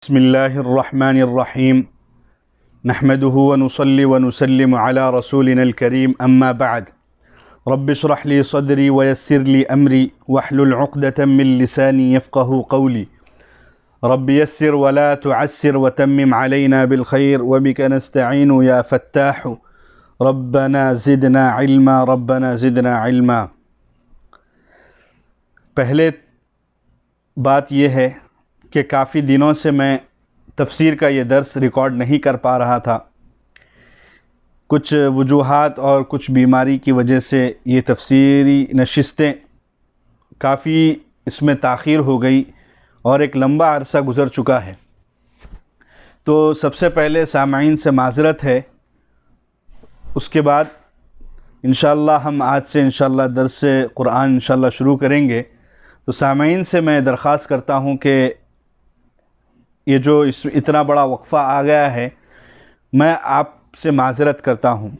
बिस्मिल्लाहिर्रहमानिर्रहीम नहमदुहु व नुसल्ली व नुसल्लिमु अला रसूलिनल करीम अम्मा बअद रब्बि इश्रह ली सदरी व यस्सिर ली अमरी वहलुल उक़दतम मिन लिसानी यफ़क़हू क़ौली रब्बि यस्सिर व ला तुअस्सिर व तम्मिम अलैना बिल खैर व बिका नस्तईनु या फ़त्ताहु रब्बना ज़िदना इल्मा। पहले बात यह है कि काफ़ी दिनों से मैं तफ़सीर का ये दर्स रिकॉर्ड नहीं कर पा रहा था। कुछ वजूहात और कुछ बीमारी की वजह से ये तफ़सीरी नशिस्तें काफ़ी इसमें ताख़ीर हो गई और एक लंबा अरसा गुज़र चुका है। तो सबसे पहले सामाईन से माज़रत है। उसके बाद इंशाअल्लाह हम आज से इंशाअल्लाह दर्स क़ुरान इंशाअल्लाह शुरू करेंगे। तो सामाईन से मैं दरख्वास्त करता हूँ कि ये जो इतना बड़ा वक्फ़ा आ गया है, मैं आपसे माज़रत करता हूँ।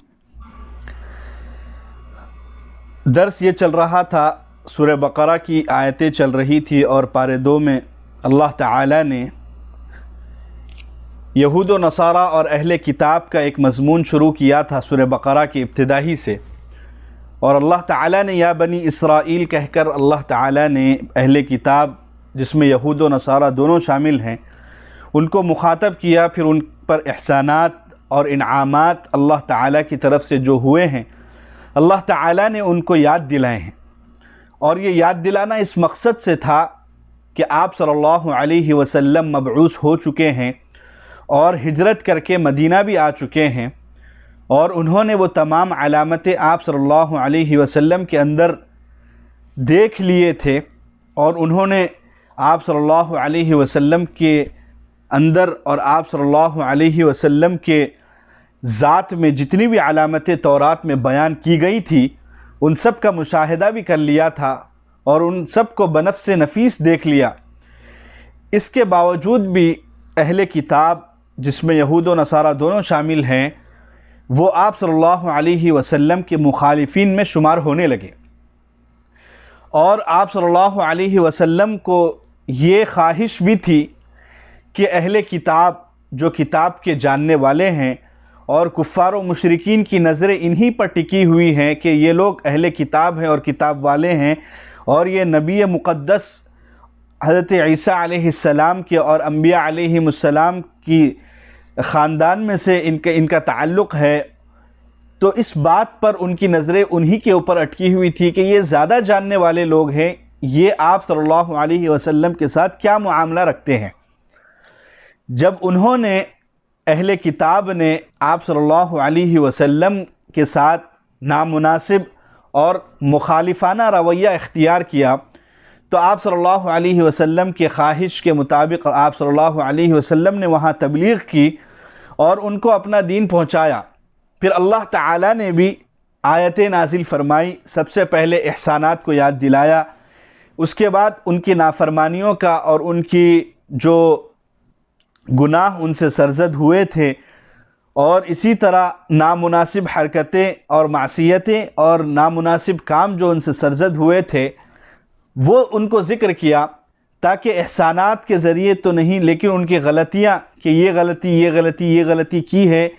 दर्स ये चल रहा था, सूरह बक़रा की आयतें चल रही थी और पारे 2 में अल्लाह ताला ने यहूद व नसारा और अहले किताब का एक मज़मून शुरू किया था सूरह बक़रा की इब्तिदाई से। और अल्लाह ताला ने या बनी इसराइल कहकर अल्लाह ताला ने अहले किताब, जिसमें यहूद व नसारा दोनों शामिल हैं, उनको मुखातब किया। फिर उन पर एहसानात और इनामात अल्लाह ताला की तरफ से जो हुए हैं, अल्लाह ताला ने उनको याद दिलाए हैं। और ये याद दिलाना इस मकसद से था कि आप सल्लल्लाहु अलैहि वसल्लम मबऊस हो चुके हैं और हिजरत करके मदीना भी आ चुके हैं, और उन्होंने वो तमाम अलामतें आप सल्लल्लाहु अलैहि वसल्लम के अंदर देख लिए थे। और उन्होंने आप सल्लल्लाहु अलैहि वसल्लम के अंदर और आप सल्लल्लाहु अलैहि वसल्लम के ज़ात में जितनी भी अलामतें तौरात में बयान की गई थी, उन सब का मुशाहिदा भी कर लिया था और उन सब को बनफ़्स नफ़ीस देख लिया। इसके बावजूद भी अहले किताब, जिसमें यहूद व नसारा दोनों शामिल हैं, वो आप सल्लल्लाहु अलैहि वसल्लम के मुखालिफिन में शुमार होने लगे। और आप सल्लल्लाहु अलैहि वसल्लम को ये ख्वाहिश भी थी कि अहले किताब, जो किताब के जानने वाले हैं और कुफ़ार व मुशरिकीन की नज़रें इन्हीं पर टिकी हुई हैं कि ये लोग अहले किताब हैं और किताब वाले हैं, और ये नबी मुक़द्दस हज़रत ईसा अलैहिस्सलाम के और अम्बिया अलैहिमुस्सलाम की ख़ानदान में से इनका ताल्लुक़ है। तो इस बात पर उनकी नज़रें उन्हीं के ऊपर अटकी हुई थी कि ये ज़्यादा जानने वाले लोग हैं, ये आप सल्लल्लाहु अलैहि वसल्लम के साथ क्या मुआमला रखते हैं। जब उन्होंने, अहले किताब ने आप सल्लल्लाहु अलैहि वसल्लम के साथ नामुनासिब और मुखालिफाना रवैया इख्तियार किया, तो आप सल्लल्लाहु अलैहि वसल्लम के ख्वाहिश के मुताबिक आप सल्लल्लाहु अलैहि वसल्लम ने वहाँ तबलीग़ की और उनको अपना दीन पहुँचाया। फिर अल्लाह ताला ने भी आयतें नाजिल फरमाई। सबसे पहले एहसानात को याद दिलाया, उसके बाद उनकी नाफरमानियों का और उनकी जो गुनाह उनसे सरजद हुए थे, और इसी तरह नामुनासिब हरकतें और मासियतें और नामुनासिब काम जो उनसे सरजद हुए थे, वो उनको ज़िक्र किया, ताकि एहसानात के ज़रिए तो नहीं, लेकिन उनकी गलतियाँ कि ये गलती की है,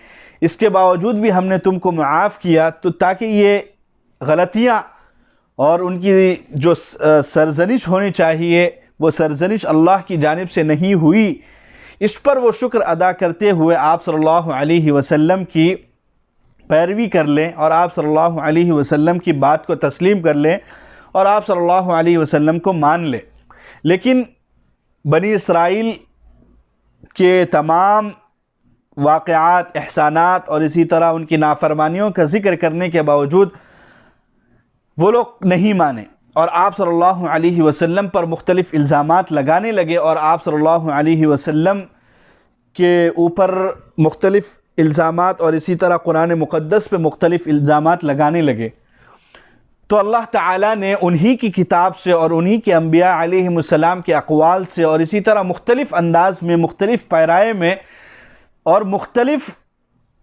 इसके बावजूद भी हमने तुमको मुआफ़ किया, तो ताकि ये गलतियाँ और उनकी जो सरजनिश होनी चाहिए वो सरजनिश अल्लाह की जानिब से नहीं हुई, इस पर वो शुक्र अदा करते हुए आप सल्लल्लाहु अलैहि वसल्लम की पैरवी कर लें और आप सल्लल्लाहु अलैहि वसल्लम की बात को तस्लीम कर लें और आप सल्लल्लाहु अलैहि वसल्लम को मान लें। लेकिन बनी इसराइल के तमाम वाक़यात, एहसानात और इसी तरह उनकी नाफरमानियों का ज़िक्र करने के बावजूद वो लोग नहीं माने और आप सल्लल्लाहु अलैहि वसल्लम पर मुख्तलिफ़ इल्ज़ामात लगाने लगे और आप सल्लल्लाहु अलैहि वसल्लम के ऊपर मुख्तलिफ़ इल्ज़ामात और इसी तरह कुरान मुक़द्दस पे मुख्तलिफ़ इल्ज़ामात लगाने लगे। तो अल्लाह ताला ने उन्हीं की किताब से और उन्हीं के अम्बिया अलैहिमुस्सलाम के अक़वाल से और इसी तरह मुख्तलिफ़ अंदाज़ में, मुख्तलिफ़ पैराए में और मुख्तलिफ़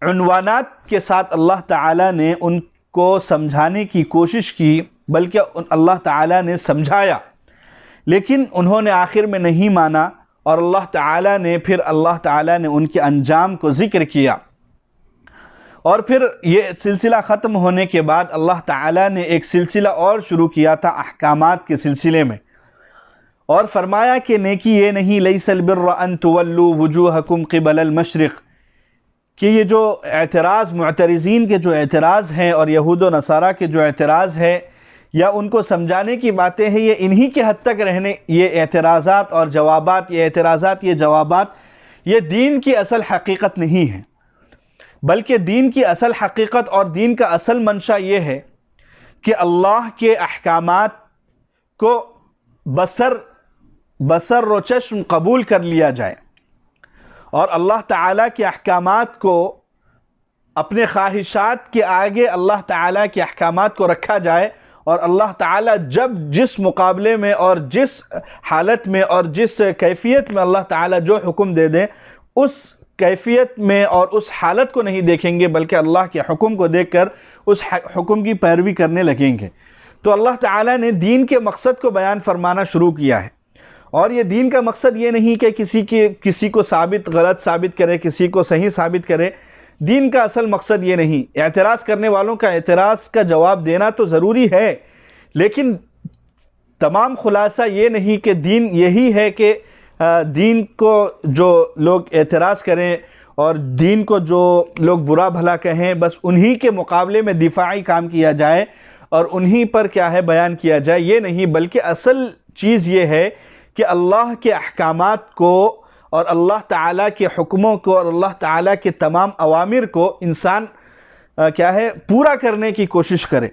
उन्वानात के साथ अल्लाह ताला ने उनको समझाने की कोशिश की, बल्कि अल्लाह ताला ने समझाया, लेकिन उन्होंने आखिर में नहीं माना और अल्लाह ताला ने उनके अंजाम को ज़िक्र किया। और फिर ये सिलसिला ख़त्म होने के बाद अल्लाह ताला ने एक सिलसिला और शुरू किया था अहकामात के सिलसिले में, और फरमाया कि नेकी ये नहीं, लैसल बिर्र अन तुवल्लू वुजूहकुम क़िबलल मशरिक़, कि ये जो एतराज़ मुअतरिज़ीन के जो एतराज़ हैं और यहूद व नसारा के जो एतराज़ है या उनको समझाने की बातें हैं, ये इन्हीं के हद तक रहने, ये एतराज़ात और जवाबात, ये एतराज़ात, ये जवाबात, ये दीन की असल हकीकत नहीं है। बल्कि दीन की असल हकीकत और दीन का असल मंशा ये है कि अल्लाह के अहकामात को बसर व चश्म कबूल कर लिया जाए और अल्लाह ताला के अहकामात को अपने ख्वाहिशात के आगे अल्लाह ताला के अहकामात को रखा जाए, और अल्लाह ताला जब जिस मुकाबले में और जिस हालत में और जिस कैफियत में अल्लाह ताला जो हुक्म दे दे, उस कैफियत में और उस हालत को नहीं देखेंगे, बल्कि अल्लाह के हुक्म को देखकर उस हुक्म की पैरवी करने लगेंगे। तो अल्लाह ताला ने दीन के मकसद को बयान फरमाना शुरू किया है, और ये दीन का मकसद ये नहीं कि किसी को गलत साबित करे, किसी को सही साबित करे। दीन का असल मकसद ये नहीं। एतराज़ करने वालों का एतराज़ का जवाब देना तो ज़रूरी है, लेकिन तमाम खुलासा ये नहीं कि दीन यही है कि दीन को जो लोग एतराज़ करें और दीन को जो लोग बुरा भला कहें, बस उन्हीं के मुकाबले में दिफाई काम किया जाए और उन्हीं पर क्या है बयान किया जाए, ये नहीं। बल्कि असल चीज़ ये है कि अल्लाह के अहकामात को और अल्लाह ताला के हुक्मों को और अल्लाह ताला के तमाम अवामिर को इंसान क्या है पूरा करने की कोशिश करे।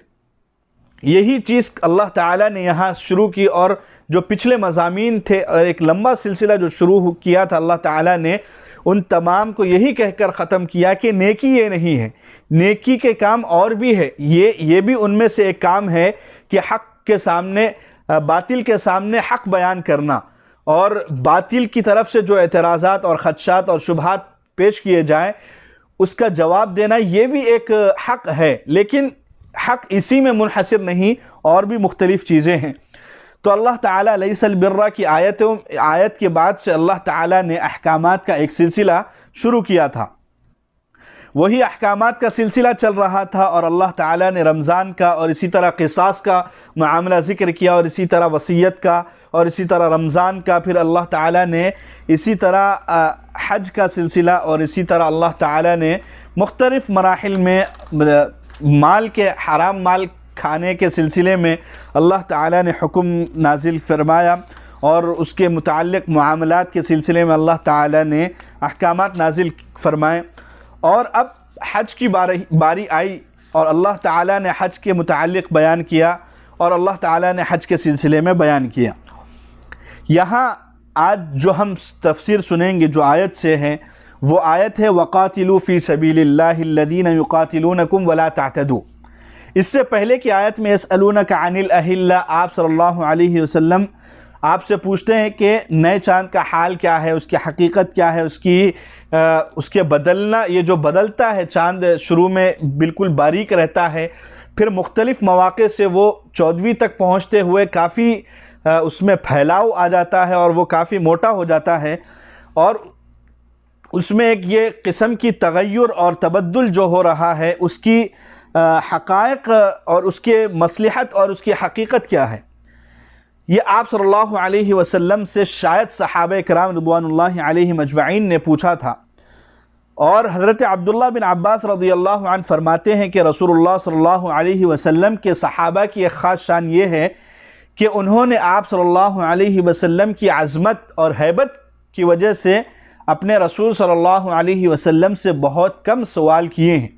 यही चीज़ अल्लाह ताला ने यहाँ शुरू की, और जो पिछले मज़ामीन थे और एक लंबा सिलसिला जो शुरू किया था, अल्लाह ताला ने उन तमाम को यही कहकर ख़त्म किया कि नेकी ये नहीं है, नेकी के काम और भी है। ये भी उनमें से एक काम है कि हक़ के सामने, बातिल के सामने हक़ बयान करना, और बातिल की तरफ से जो एतराज़ात और ख़दशात और शुबहात पेश किए जाएँ उसका जवाब देना, ये भी एक हक़ है। लेकिन हक़ इसी में मुनहसर नहीं, और भी मुख्तलिफ़ चीज़ें हैं। तो अल्लाह ताला लैसल बिर्रा की आयत के बाद से अल्लाह ताला ने अहकामात का एक सिलसिला शुरू किया था। वही अहकामात का सिलसिला चल रहा था, और अल्लाह ताला ने रमज़ान का और इसी तरह क़िसास का मामला ज़िक्र किया, और इसी तरह वसीयत का, और इसी तरह रमज़ान का। फिर अल्लाह ताला ने इसी तरह हज का सिलसिला, और इसी तरह अल्लाह ताला ने मुख्तलिफ़ मराहिल में माल के हराम माल खाने के सिलसिले में अल्लाह ताला ने हुक्म नाजिल फरमाया, और उसके मुताल्लिक़ मुआमलात के सिलसिले में अल्लाह ताला ने अहकामात नाजिल फरमाए। और अब हज की बारी आई, और अल्लाह ताला ने हज के मुताल्लिक़ बयान किया, और अल्लाह ताला ने हज के सिलसिले में बयान किया। यहाँ आज जो हम तफसीर सुनेंगे जो आयत से हैं, वो आयत है वक़ातिलू फ़ी सबीलिल्लाहि अल्लज़ीना युक़ातिलूनकुम वला तअतदू। इससे पहले की आयत में यसअलूनका अनिल अहिल्ला, आप सल्लल्लाहु अलैहि वसल्लम आपसे पूछते हैं कि नए चाँद का हाल क्या है, उसकी हकीकत क्या है, उसके बदलना, ये जो बदलता है चाँद शुरू में बिल्कुल बारीक रहता है, फिर मुख्तलिफ़ मौक़े से वो 14वीं तक पहुँचते हुए काफ़ी उसमें फैलाव आ जाता है और वो काफ़ी मोटा हो जाता है, और उसमें एक ये किस्म की तग़य्युर और तबद्दुल जो हो रहा है, उसकी हक़ाइक़ और उसके मसलहत और उसकी हकीकत क्या है, ये आप सल्लल्लाहु अलैहि वसल्लम से शायद सहाबा किराम रिज़वानुल्लाहि अलैहिम अजमईन ने पूछा था। और हज़रत अब्दुल्लाह बिन अब्बास रज़ियल्लाहु अन्हु फरमाते हैं कि रसूलुल्लाह सल्लल्लाहु अलैहि वसल्लम के सहाबा की एक ख़ास शान ये है कि उन्होंने आप सल्लल्लाहु अलैहि वसल्लम की अज़मत और हैबत की वजह से अपने रसूल सल्लल्लाहु अलैहि वसल्लम से बहुत कम सवाल किए हैं।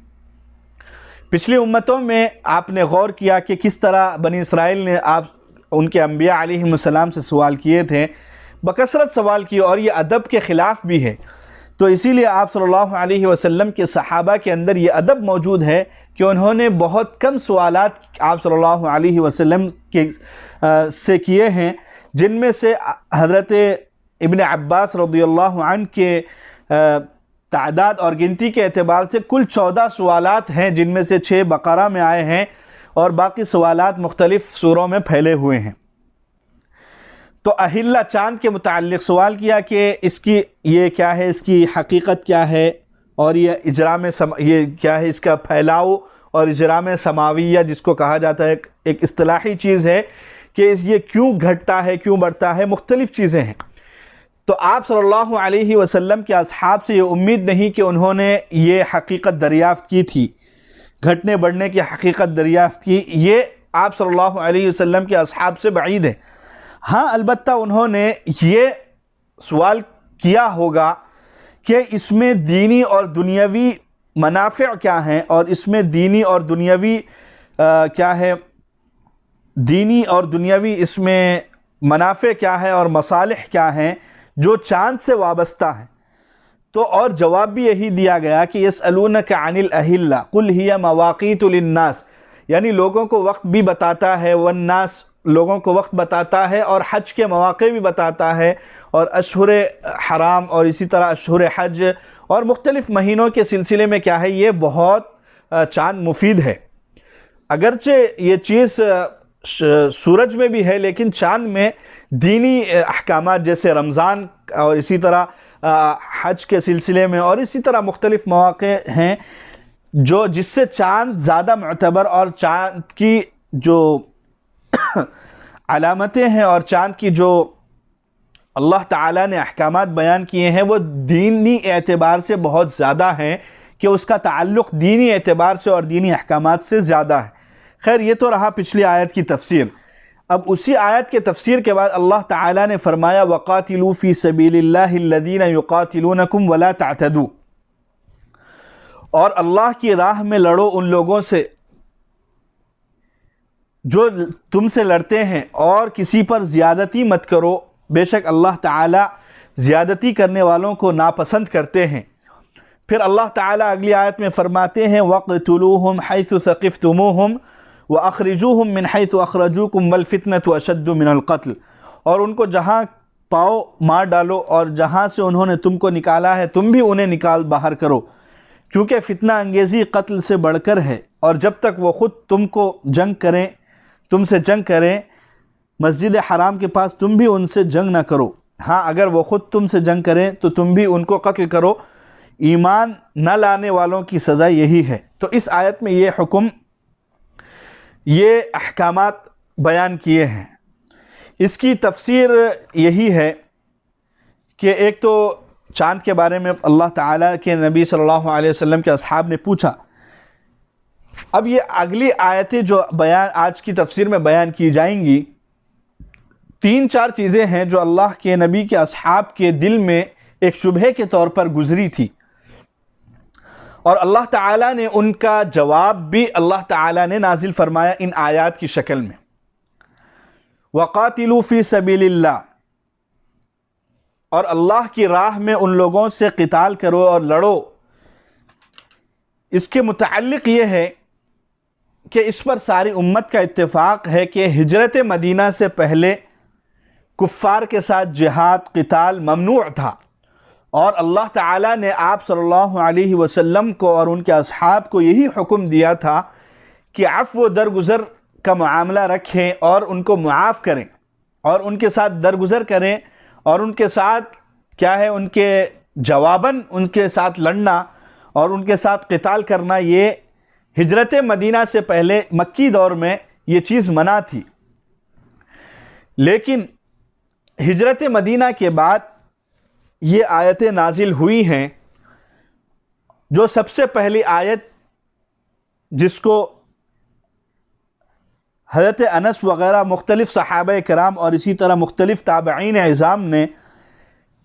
पिछली उम्मतों में आपने गौर किया कि किस तरह बनी इसराइल ने आप उनके अम्बिया अलैहिमुस्सलाम से सवाल किए थे, बकसरत सवाल किए, और ये अदब के ख़िलाफ़ भी है। तो इसीलिए आप सल्लल्लाहु अलैहि वसल्लम के सहाबा के अंदर ये अदब मौजूद है कि उन्होंने बहुत कम सवालात आप सल्लल्लाहु अलैहि वसल्लम के से किए हैं, जिनमें से हज़रत इब्न अब्बास रज़ियल्लाहु अन्हु के तादाद और गिनती के एतबार से कुल 14 सवालात हैं, जिनमें से 6 बकरा में आए हैं और बाकी सवालात मुख्तलिफ़ सूरों में फैले हुए हैं। तो अहिल्ला चाँद के मुताल्लिक़ सवाल किया कि इसकी ये क्या है, इसकी हकीकत क्या है, और ये इजराम ये क्या है, इसका फैलाव और इजराम समाविया जिसको कहा जाता है, एक इस्तिलाही चीज़ है कि ये क्यों घटता है, क्यों बढ़ता है, मुख्तलिफ़ चीज़ें हैं। तो आप सल्लल्लाहु अलैहि वसल्लम के असहाब से ये उम्मीद नहीं कि उन्होंने ये हकीकत दरियाफ़्त की थी, घटने बढ़ने की हकीकत दरियाफ़्त की, ये आप सल्लल्लाहु अलैहि वसल्लम के असहाब से बईद है। हाँ, अलबत्ता उन्होंने ये सवाल किया होगा कि इसमें दीनी और दुनियावी मनाफ़े क्या हैं, और इसमें दीनी और दुनियावी क्या है, दीनी और दुनियावी इसमें मनाफ़े क्या है और मसालिह क्या हैं जो चाँद से वाबस्ता है। तो और जवाब भी यही दिया गया कि यसअलूनका अनिल अहिल्ला कुल हिया मवाक़ीतु लिन्नास, यानी लोगों को वक्त भी बताता है, वन्नास लोगों को वक्त बताता है, और हज के मौक़े भी बताता है, और अशहुर हराम और इसी तरह अशहुर हज और मुख्तलिफ़ महीनों के सिलसिले में क्या है, ये बहुत चाँद मुफीद है। अगरचे ये चीज़ सूरज में भी है, लेकिन चाँद में दीनी अहकामात जैसे रमज़ान और इसी तरह हज के सिलसिले में और इसी तरह मुख्तलिफ़ मौक़े हैं जो जिससे चाँद ज़्यादा मुअतबर, और चाँद की जो अलामतें हैं और चाँद की जो अल्लाह ताला ने अहकामात बयान किए हैं वो दीनी एतबार से बहुत ज़्यादा हैं कि उसका ताल्लुक़ दीनी एतबार से और दीनी अहकामात से ज़्यादा है। खैर, ये तो रहा पिछली आयत की तफसीर। अब उसी आयत के तफसीर के बाद अल्लाह ताला ने फरमाया वक़ातिलू फ़ी सबीलिल्लाहि अल्लज़ीना युक़ातिलूनकुम वला तअतदू, और अल्लाह की राह में लड़ो उन लोगों से जो तुमसे लड़ते हैं, और किसी पर ज़्यादती मत करो, बेशक अल्लाह ताला ज़्यादती करने वालों को नापसंद करते हैं। फिर अल्लाह ताला अगली आयत में फरमाते हैं वक़्तुलूहुम हैसु सक़िफ़्तुमूहुम व अख़रिजूहुम मिन हैसु अख़रजूकुम वल फ़ितनतु अशद्दु मिनल क़त्ल, और उनको जहाँ पाओ मार डालो, और जहाँ से उन्होंने तुमको निकाला है तुम भी उन्हें निकाल बाहर करो, क्योंकि फ़ितना अंगेज़ी क़त्ल से बढ़कर है। और जब तक वो ख़ुद तुमसे जंग करें मस्जिद हराम के पास तुम भी उनसे जंग ना करो। हाँ, अगर वो ख़ुद तुमसे जंग करें तो तुम भी उनको कत्ल करो। ईमान न लाने वालों की सज़ा यही है। तो इस आयत में ये हुक्म, ये अहकामात बयान किए हैं। इसकी तफसीर यही है कि एक तो चाँद के बारे में अल्लाह ताला के नबी सल्लल्लाहु अलैहि वसल्लम के असहाब ने पूछा। अब ये अगली आयतें जो बयान आज की तफसीर में बयान की जाएंगी, 3-4 चीज़ें हैं जो अल्लाह के नबी के असहाब के दिल में एक शुबहे के तौर पर गुजरी थी, और अल्लाह ताला ने उनका जवाब भी अल्लाह ताला ने नाजिल फरमाया इन आयात की शक्ल में। वक़ातिलू फ़ी सबीलिल्लाह, और अल्लाह की राह में उन लोगों से क़िताल करो और लड़ो। इसके मुताल्लिक़ ये है कि इस पर सारी उम्मत का इत्तेफाक है कि हिजरत मदीना से पहले कुफ़ार के साथ जिहाद क़िताल ममनू था, और अल्लाह ताला ने आप सल्लल्लाहु अलैहि वसल्लम को और उनके असहाब को यही हुक्म दिया था कि अफ़्व दरगुज़र का मामला रखें और उनको मुआफ़ करें और उनके साथ दरगुज़र करें, और उनके साथ क्या है, उनके जवाबन उनके साथ लड़ना और उनके साथ क़िताल करना, ये हिजरत मदीना से पहले मक्की दौर में ये चीज़ मना थी। लेकिन हिजरत मदीना के बाद ये आयतें नाजिल हुई हैं। जो सबसे पहली आयत जिसको हज़रत अनस वग़ैरह मुख्तलिफ़ सहाबा कराम और इसी तरह मुख्तलिफ़ ताबईन इज़ाम ने,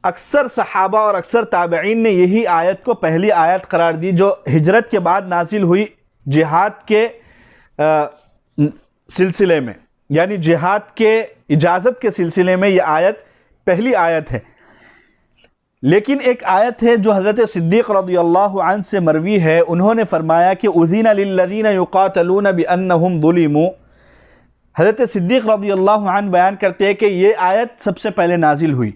अक्सर सहाबा और अक्सर ताबईन ने यही आयत को पहली आयत करार दी जो हिजरत के बाद नाजिल हुई जिहाद के सिलसिले में, यानी जिहाद के इजाज़त के सिलसिले में ये आयत पहली आयत है। लेकिन एक आयत है जो हज़रत सिद्दीक़ रज़ियल्लाहु अन्हु से मरवी है, उन्होंने फरमाया कि उज़ीना लिल्लज़ीना युक़ातलूना बिअन्नहुम ज़ुलिमू। हज़रत सिद्दीक़ रज़ियल्लाहु अन्हु बयान करते हैं कि ये आयत सबसे पहले नाजिल हुई,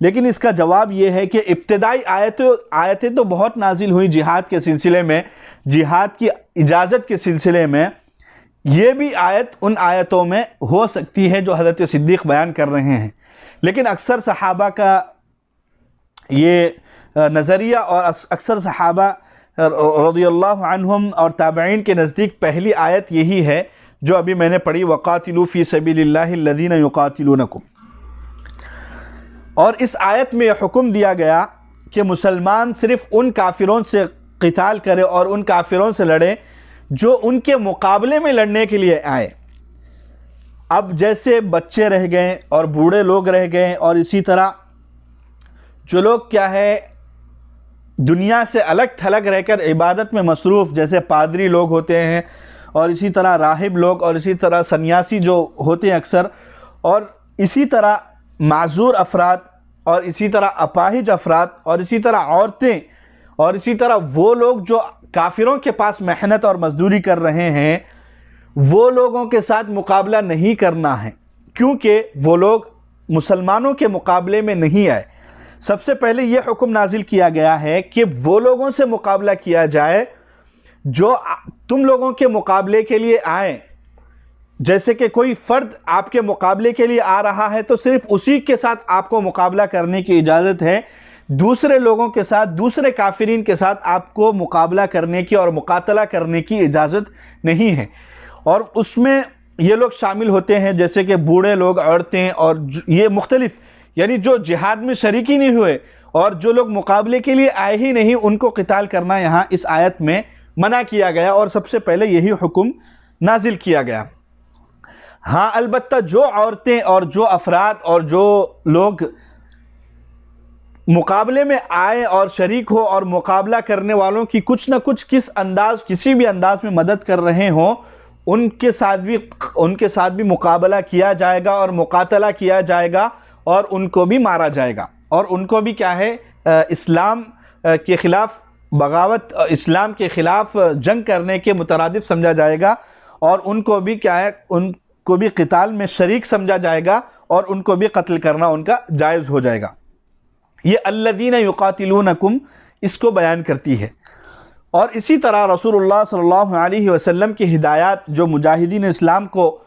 लेकिन इसका जवाब ये है कि इब्तिदाई आयतें तो बहुत नाजिल हुई जिहाद के सिलसिले में, जिहाद की इजाज़त के सिलसिले में। ये भी आयत उन आयतों में हो सकती है जो हज़रत सिद्दीक़ बयान कर रहे हैं, लेकिन अक्सर सहाबा का ये नज़रिया और अक्सर सहाबा रज़ियल्लाहु अन्हुम और ताबईन के नज़दीक पहली आयत यही है जो अभी मैंने पढ़ी, वक़ातिलू फ़ी सबीलिल्लाहि लज़ीना युक़ातिलूनकुम। और इस आयत में हुक्म दिया गया कि मुसलमान सिर्फ़ उन काफिरों से क़िताल करे और उन काफिरों से लड़े जो उनके मुकाबले में लड़ने के लिए आए। अब जैसे बच्चे रह गए और बूढ़े लोग रह गए, और इसी तरह जो लोग क्या है दुनिया से अलग थलग रहकर इबादत में मसरूफ़, जैसे पादरी लोग होते हैं और इसी तरह राहिब लोग और इसी तरह सन्यासी जो होते हैं अक्सर, और इसी तरह माजूर अफराद और इसी तरह अपाहिज अफराद और इसी तरह औरतें और इसी तरह वो लोग जो काफिरों के पास मेहनत और मजदूरी कर रहे हैं, वो लोगों के साथ मुकाबला नहीं करना है, क्योंकि वो लोग मुसलमानों के मुकाबले में नहीं आए। सबसे पहले ये हुक्म नाजिल किया गया है कि वो लोगों से मुकाबला किया जाए जो तुम लोगों के मुकाबले के लिए आए। जैसे कि कोई फ़र्द आपके मुकाबले के लिए आ रहा है तो सिर्फ उसी के साथ आपको मुकाबला करने की इजाज़त है, दूसरे लोगों के साथ, दूसरे काफिरीन के साथ आपको मुकाबला करने की और मुकातला करने की इजाज़त नहीं है। और उसमें ये लोग शामिल होते हैं जैसे कि बूढ़े लोग, औरतें, और ये मुख्तलिफ, यानी जो जिहाद में शरीक ही नहीं हुए और जो लोग मुकाबले के लिए आए ही नहीं, उनको क़िताल करना यहाँ इस आयत में मना किया गया और सबसे पहले यही हुक्म नाजिल किया गया। हाँ, अलबत्ता जो औरतें और जो अफराद और जो लोग मुकाबले में आए और शरीक हो और मुकाबला करने वालों की कुछ ना कुछ किसी भी अंदाज में मदद कर रहे हों, उनके साथ भी मुकाबला किया जाएगा और मुकातला किया जाएगा और उनको भी मारा जाएगा। और उनको भी क्या है, इस्लाम के ख़िलाफ़ बगावत, इस्लाम के ख़िलाफ़ जंग करने के मुतरादिफ समझा जाएगा और उनको भी क्या है, उनको भी क़िताल में शरीक समझा जाएगा और उनको भी कत्ल करना उनका जायज़ हो जाएगा। ये अल्लज़ीना युक़ातिलूनकुम इसको बयान करती है। और इसी तरह रसूलुल्लाह सल्लल्लाहु अलैहि वसल्लम की हिदायत, जो मुजाहिदीन इस्लाम को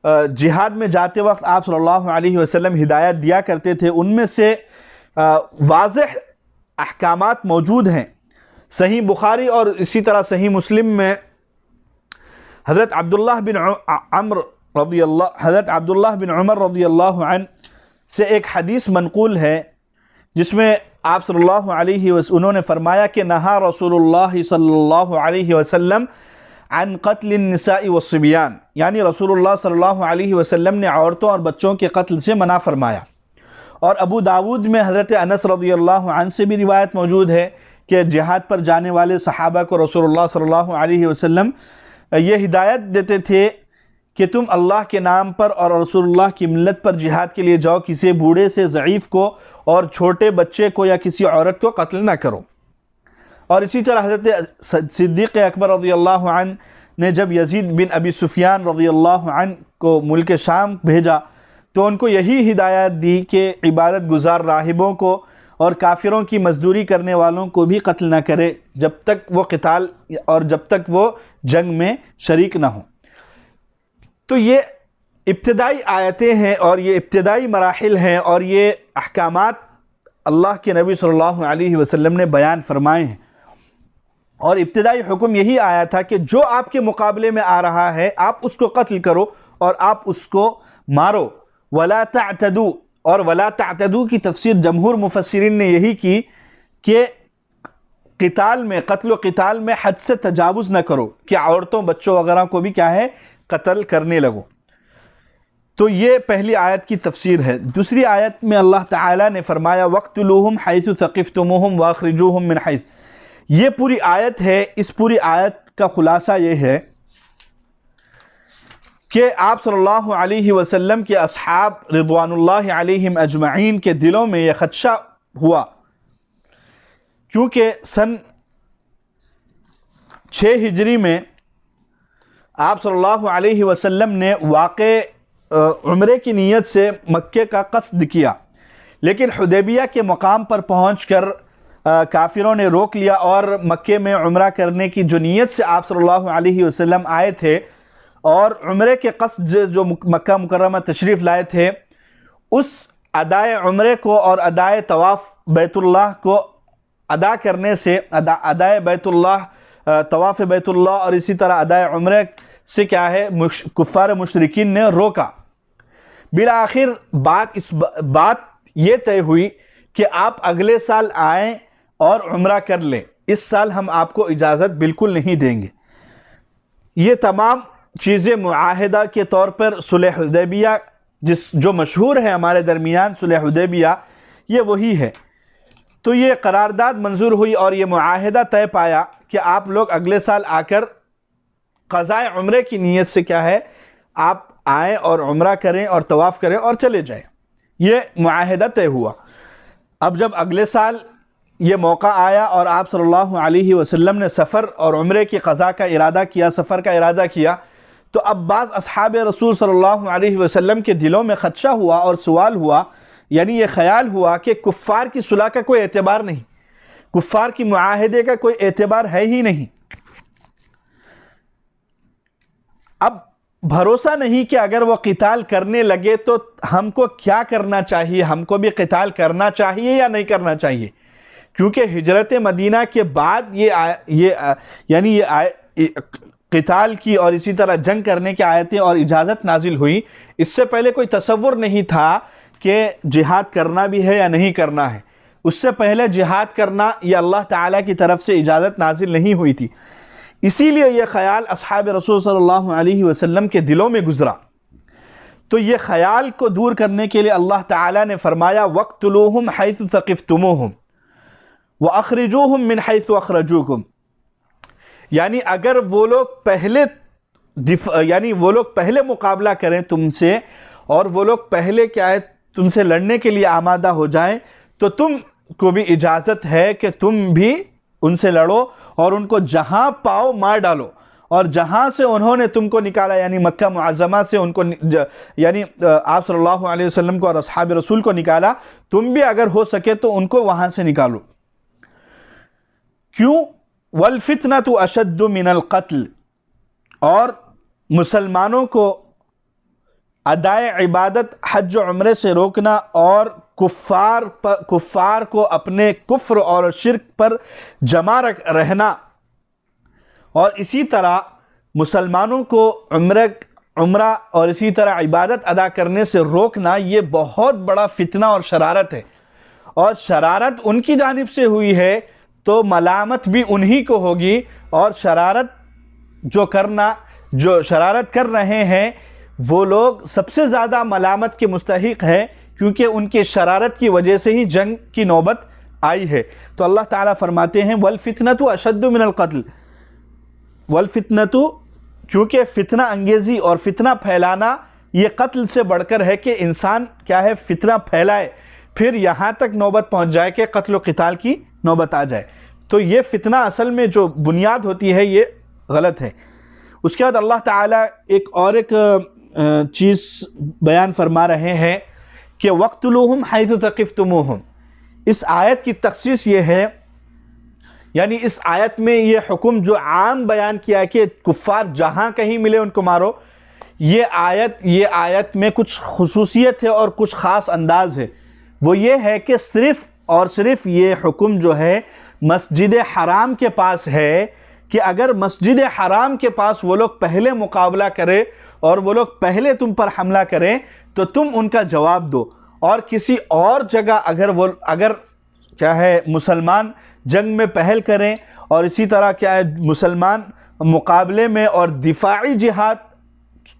जिहाद में जाते वक्त आप सल्लल्लाहु अलैहि वसल्लम हिदायत दिया करते थे, उनमें से वाज़ेह अहकामात मौजूद हैं। सही बुखारी और इसी तरह सही मुस्लिम में हज़रत अब्दुल्लाह बिन उमर रज़ियल्लाहु अन्हु से एक हदीस मनक़ूल है जिसमें आप सल्लल्लाहु अलैहि वसल्लम उन्होंने फरमाया कि नहा रसूलुल्लाह सल्लल्लाहु अलैहि वसल्लम अन क़त्ल निसाई वस्सिबियान, यानी रसूलुल्लाह सल्लल्लाहु अलैहि वसल्लम ने औरतों और बच्चों के कत्ल से मना फरमाया। और अबू दाऊद में हज़रत अनस रज़ियल्लाहु अन्हु से भी रिवायत मौजूद है कि जिहाद पर जाने वाले सहाबा को रसूलुल्लाह सल्लल्लाहु अलैहि वसल्लम ये हिदायत देते थे कि तुम अल्लाह के नाम पर और रसूलुल्लाह की मिल्लत पर जिहाद के लिए जाओ, किसी बूढ़े से ज़ईफ़ को और छोटे बच्चे को या किसी औरत को कत्ल ना करो। और इसी तरह हज़रत सिद्दीक़ अकबर रज़ियल्लाहु अन्हु ने जब यज़ीद बिन अबी सुफ़ियान रज़ियल्लाहु अन्हु को मुल्क शाम भेजा तो उनको यही हिदायत दी कि इबादत गुज़ार राहिबों को और काफिरों की मजदूरी करने वालों को भी कत्ल ना करे जब तक वो क़िताल और जब तक वो जंग में शरीक ना हो। तो ये इब्तिदाई आयतें हैं और ये इब्तिदाई मराहिल हैं और ये अहकामात अल्लाह के नबी सल्लल्लाहु अलैहि वसल्लम ने बयान फरमाए हैं। और इब्तिदाई हुक्म यही आया था कि जो आपके मुकाबले में आ रहा है आप उसको कत्ल करो और आप उसको मारो। वला तअतदू, और वला तअतदू की तफसीर जमहूर मुफस्सिरीन ने यही की कि क़िताल में, क़त्ल व क़िताल में हद से तजावुज़ न करो कि औरतों बच्चों वगैरह को भी क्या है, कत्ल करने लगो। तो ये पहली आयत की तफसीर है। दूसरी आयत में अल्लाह ताला ने फरमाया वक़्तुलूहुम हैसु सक़िफ़्तुमूहुम वअख़रिजूहुम मिन हैस। ये पूरी आयत है। इस पूरी आयत का ख़ुलासा ये है कि आप सल्लल्लाहु अलैहि वसल्लम के असहाब रिज़वानुल्लाहि अलैहिम अजमईन के दिलों में यह ख़दशा हुआ, क्योंकि सन 6 हिजरी में आप सल्लल्लाहु अलैहि वसल्लम ने वाक़े उम्रे की नीयत से मक्के का क़स्द किया, लेकिन हुदैबिया के मकाम पर पहुंचकर काफिरों ने रोक लिया और मक्के में उम्रा करने की जो नीयत से आप सल्लल्लाहु अलैहि वसल्लम आए थे और उम्रे के कस्द जो मक्का मुकर्रमा तशरीफ़ लाए थे, उस अदाए उम्रे को और अदाए तवाफ़ बैतुल्लाह को अदा करने से, अदाए बैतुल्लाह तवाफ़ बैतुल्लाह और इसी तरह अदाए उम्रे से क्या है कुफ़ार मुशरिकीन ने रोका। बिला आखिर बात ये तय हुई कि आप अगले साल आएँ और उम्रा कर लें, इस साल हम आपको इजाज़त बिल्कुल नहीं देंगे। ये तमाम चीज़ें मुआहिदा के तौर पर सुलह हुदैबिया जो मशहूर है हमारे दरमियान, सुलह हुदैबिया ये वही है। तो ये करारदाद मंजूर हुई और ये मुआहिदा तय पाया कि आप लोग अगले साल आकर क़ज़ाए उम्रे की नीयत से क्या है आप आएँ और उम्रा करें और तवाफ़ करें और चले जाएं। ये मुआहिदा तय हुआ। अब जब अगले साल ये मौका आया और आप सल्लल्लाहु अलैहि वसल्लम ने सफ़र और उम्रे की क़ज़ा का इरादा किया, सफ़र का इरादा किया, तो अब बाज़ अस्हाब रसूल सल्लल्लाहु अलैहि वसल्लम के दिलों में ख़दशा हुआ और सवाल हुआ, यानी ये ख्याल हुआ कि कुफ़ार की सुलह का कोई एतबार नहीं, कुफ़ार की मुआहिदे का कोई एतबार है ही नहीं। अब भरोसा नहीं कि अगर वो क़िताल करने लगे तो हमको क्या करना चाहिए, हमको भी क़िताल करना चाहिए या नहीं करना चाहिए, क्योंकि हिजरत मदीना के बाद ये क़िताल की और इसी तरह जंग करने की आयतें और इजाज़त नाजिल हुई। इससे पहले कोई तसव्वुर नहीं था कि जिहाद करना भी है या नहीं करना है। उससे पहले जिहाद करना ये अल्लाह ताला की तरफ से इजाज़त नाजिल नहीं हुई थी। इसीलिए यह ख़याल अस्हाब रसूल सल्लल्लाहु अलैहि वसल्लम के दिलों में गुज़रा। तो ये ख़याल को दूर करने के लिए अल्लाह ताला ने फरमाया वक़्तुलूहुम हैसु सक़िफ़्तुमूहुम व अख़रिजूहुम मिन हैसु अख़रजूकुम, यानी अगर वो लोग पहले मुकाबला करें तुमसे और वो लोग पहले क्या है तुमसे लड़ने के लिए आमादा हो जाएं, तो तुम को भी इजाज़त है कि तुम भी उनसे लड़ो और उनको जहां पाओ मार डालो। और जहां से उन्होंने तुमको निकाला, यानी मक्का मुअज़्ज़मा से उनको यानी आप सल्लल्लाहु अलैहि वसल्लम को और अस्हाब रसूल को निकाला, तुम भी अगर हो सके तो उनको वहां से निकालो। क्यों? वल फितनतु अशद्दु मिनल क़त्ल, और मुसलमानों को अदाए इबादत हज उम्रे से रोकना और कुफ़ार को अपने कुफ्र और शिर्क पर जमा रहना और इसी तरह मुसलमानों को उम्रा और इसी तरह इबादत अदा करने से रोकना, ये बहुत बड़ा फितना और शरारत है। और शरारत उनकी जानिब से हुई है तो मलामत भी उन्हीं को होगी, और शरारत जो शरारत कर रहे हैं वो लोग सबसे ज़्यादा मलामत के मुस्तहिक हैं, क्योंकि उनके शरारत की वजह से ही जंग की नौबत आई है। तो अल्लाह ताला फरमाते हैं वल फितनतु अशद्दु मिनल क़त्ल, वल फितनतु, क्योंकि फितना अंगेज़ी और फितना फैलाना ये कत्ल से बढ़कर है कि इंसान क्या है फितना फैलाए, फिर यहाँ तक नौबत पहुँच जाए कि कत्ल व क़िताल की नौबत आ जाए। तो ये फितना असल में जो बुनियाद होती है ये गलत है। उसके बाद अल्लाह ताला एक चीज़ बयान फरमा रहे हैं कि वक़्तुलूहुम हैसु सक़िफ़्तुमूहुम। इस आयत की तख़सीस ये है, यानी इस आयत में ये हुक्म जो आम बयान किया है कि कुफ़ार जहाँ कहीं मिले उनको मारो, ये आयत में कुछ खुसूसियत है और कुछ ख़ास अंदाज़ है। वो ये है कि सिर्फ़ और सिर्फ़ ये हुक्म जो है मस्जिद हराम के पास है कि अगर मस्जिद हराम के पास वो लोग पहले मुकाबला करें और वो लोग पहले तुम पर हमला करें तो तुम उनका जवाब दो। और किसी और जगह अगर क्या है मुसलमान जंग में पहल करें और इसी तरह क्या है मुसलमान मुकाबले में और दिफाई जिहाद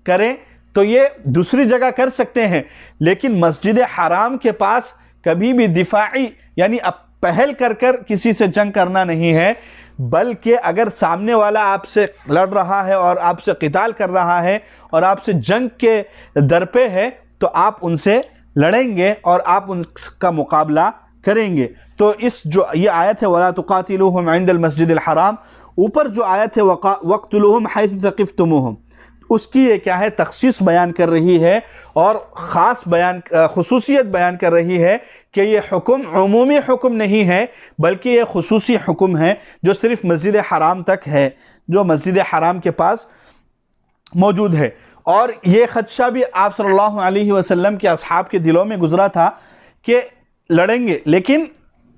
करें तो ये दूसरी जगह कर सकते हैं, लेकिन मस्जिद हराम के पास कभी भी दिफाई यानी अब पहल कर किसी से जंग करना नहीं है, बल्कि अगर सामने वाला आपसे लड़ रहा है और आपसे क़िताल कर रहा है और आपसे जंग के दर पे है तो आप उनसे लड़ेंगे और आप उनका मुकाबला करेंगे। तो इस जो ये आयत है वला तुक़ातिलूहुम इंदल मस्जिदिल हराम, ऊपर जो आयत है वक़्तुलूहुम हैसु सक़िफ़्तुमूहुम, उसकी ये क्या है तख़सीस बयान कर रही है और ख़ास खुसूसियत बयान कर रही है कि ये हुक्म उमूमी हुक्म नहीं है बल्कि ये खुसूसी हुक्म है जो सिर्फ़ मस्जिद हराम तक है, जो मस्जिद हराम के पास मौजूद है। और ये खदशा भी आप सल्लल्लाहु अलैहि वसल्लम के असहाब के दिलों में गुजरा था कि लड़ेंगे। लेकिन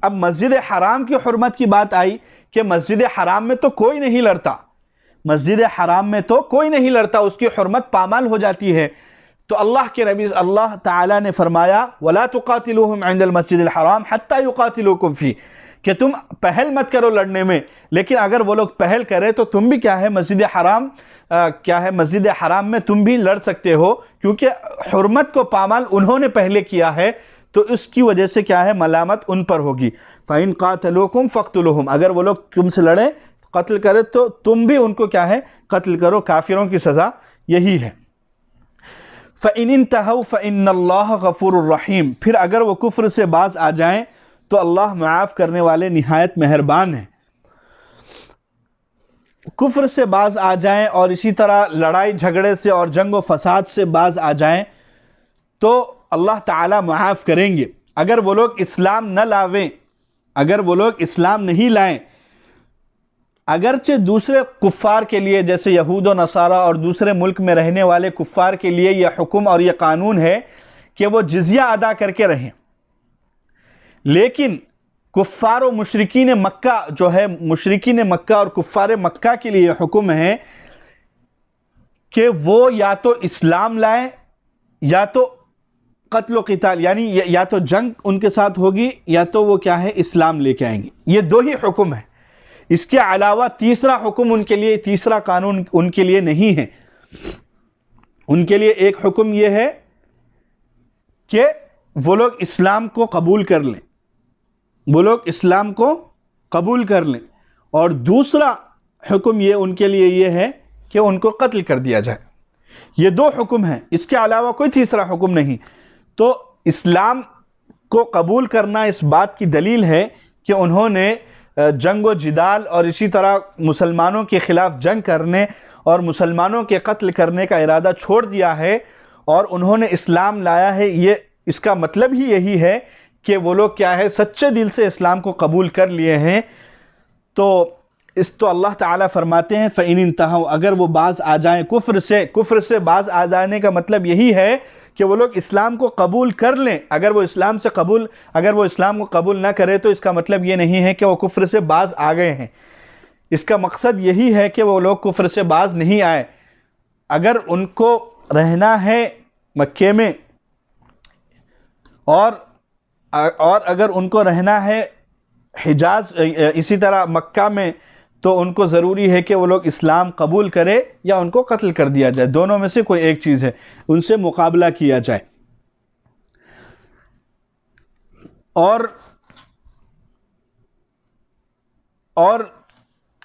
अब मस्जिद हराम की हुर्मत की बात आई कि मस्जिद हराम में तो कोई नहीं लड़ता, मस्जिद हराम में तो कोई नहीं लड़ता, उसकी हुर्मत पामाल हो जाती है। तो अल्लाह के नबी अल्लाह ताला ने फरमाया वला तुकातिलूहुम इंदल मस्जिदिल हराम हत्ता युकातिलूकुम फी, कि तुम पहल मत करो लड़ने में, लेकिन अगर वो लोग पहल करें तो तुम भी क्या है मस्जिद हराम क्या है मस्जिद हराम में तुम भी लड़ सकते हो, क्योंकि हुर्मत को पामाल उन्होंने पहले किया है, तो इसकी वजह से क्या है मलामत उन पर होगी। फ़इन क़ातलूकुम फ़क़्तुलूहुम, अगर वो लोग तुमसे लड़े कत्ल करे तो तुम भी उनको क्या है कत्ल करो। काफिरों की सज़ा यही है। फ़इन इंतहू फ़इन्नल्लाह गफ़ूरुर रहीम, फिर अगर वो कुफ्र से बाज आ जाएं तो अल्लाह माफ़ करने वाले निहायत मेहरबान है। कुफ्र से बाज आ जाएं और इसी तरह लड़ाई झगड़े से और जंग व फसाद से बाज आ जाएं तो अल्लाह ताला माफ़ करेंगे। अगर वो लोग इस्लाम न लावें, अगर वो लोग इस्लाम नहीं लाएं, अगरचे दूसरे कुफ़ार के लिए जैसे यहूद व नसारा और दूसरे मुल्क में रहने वाले कुफ़ार के लिए यह हुक्म और यह कानून है कि वो जिज़िया अदा करके रहें, लेकिन कुफ़ार व मुशरिकीन मक्का जो है, मुशरिकीन मक्का और कुफ़ार मक्का के लिए हुक्म है कि वो या तो इस्लाम लाएं या तो कत्ल क़िताल, यानी या तो जंग उनके साथ होगी या तो वो क्या है इस्लाम लेके आएंगे। ये दो ही हुक्म है, इसके अलावा तीसरा हुक्म उनके लिए, तीसरा कानून उनके लिए नहीं है। उनके लिए एक हुक्म यह है कि वो लोग इस्लाम को कबूल कर लें, वो लोग इस्लाम को कबूल कर लें, और दूसरा हुक्म ये उनके लिए ये है कि उनको कत्ल कर दिया जाए। ये दो हुक्म हैं, इसके अलावा कोई तीसरा हुक्म नहीं। तो इस्लाम को कबूल करना इस बात की दलील है कि उन्होंने जंग व जिदाल और इसी तरह मुसलमानों के ख़िलाफ़ जंग करने और मुसलमानों के कत्ल करने का इरादा छोड़ दिया है और उन्होंने इस्लाम लाया है। ये इसका मतलब ही यही है कि वो लोग क्या है सच्चे दिल से इस्लाम को कबूल कर लिए हैं। तो अल्लाह ताला फरमाते हैं फ़इन इंतहू, अगर वो बाज़ आ जाएं कुफ्र से बाज़ आ जाने का मतलब यही है कि वो लोग इस्लाम को कबूल कर लें। अगर वो इस्लाम को कबूल ना करे तो इसका मतलब ये नहीं है कि वो कुफ्र से बाज़ आ गए हैं। इसका मकसद यही है कि वो लोग कुफ्र से बाज़ नहीं आए। अगर उनको रहना है मक्के में और अगर उनको रहना है हिजाज इसी तरह मक्का में, तो उनको ज़रूरी है कि वो लोग इस्लाम कबूल करे या उनको कत्ल कर दिया जाए। दोनों में से कोई एक चीज़ है, उनसे मुकाबला किया जाए। और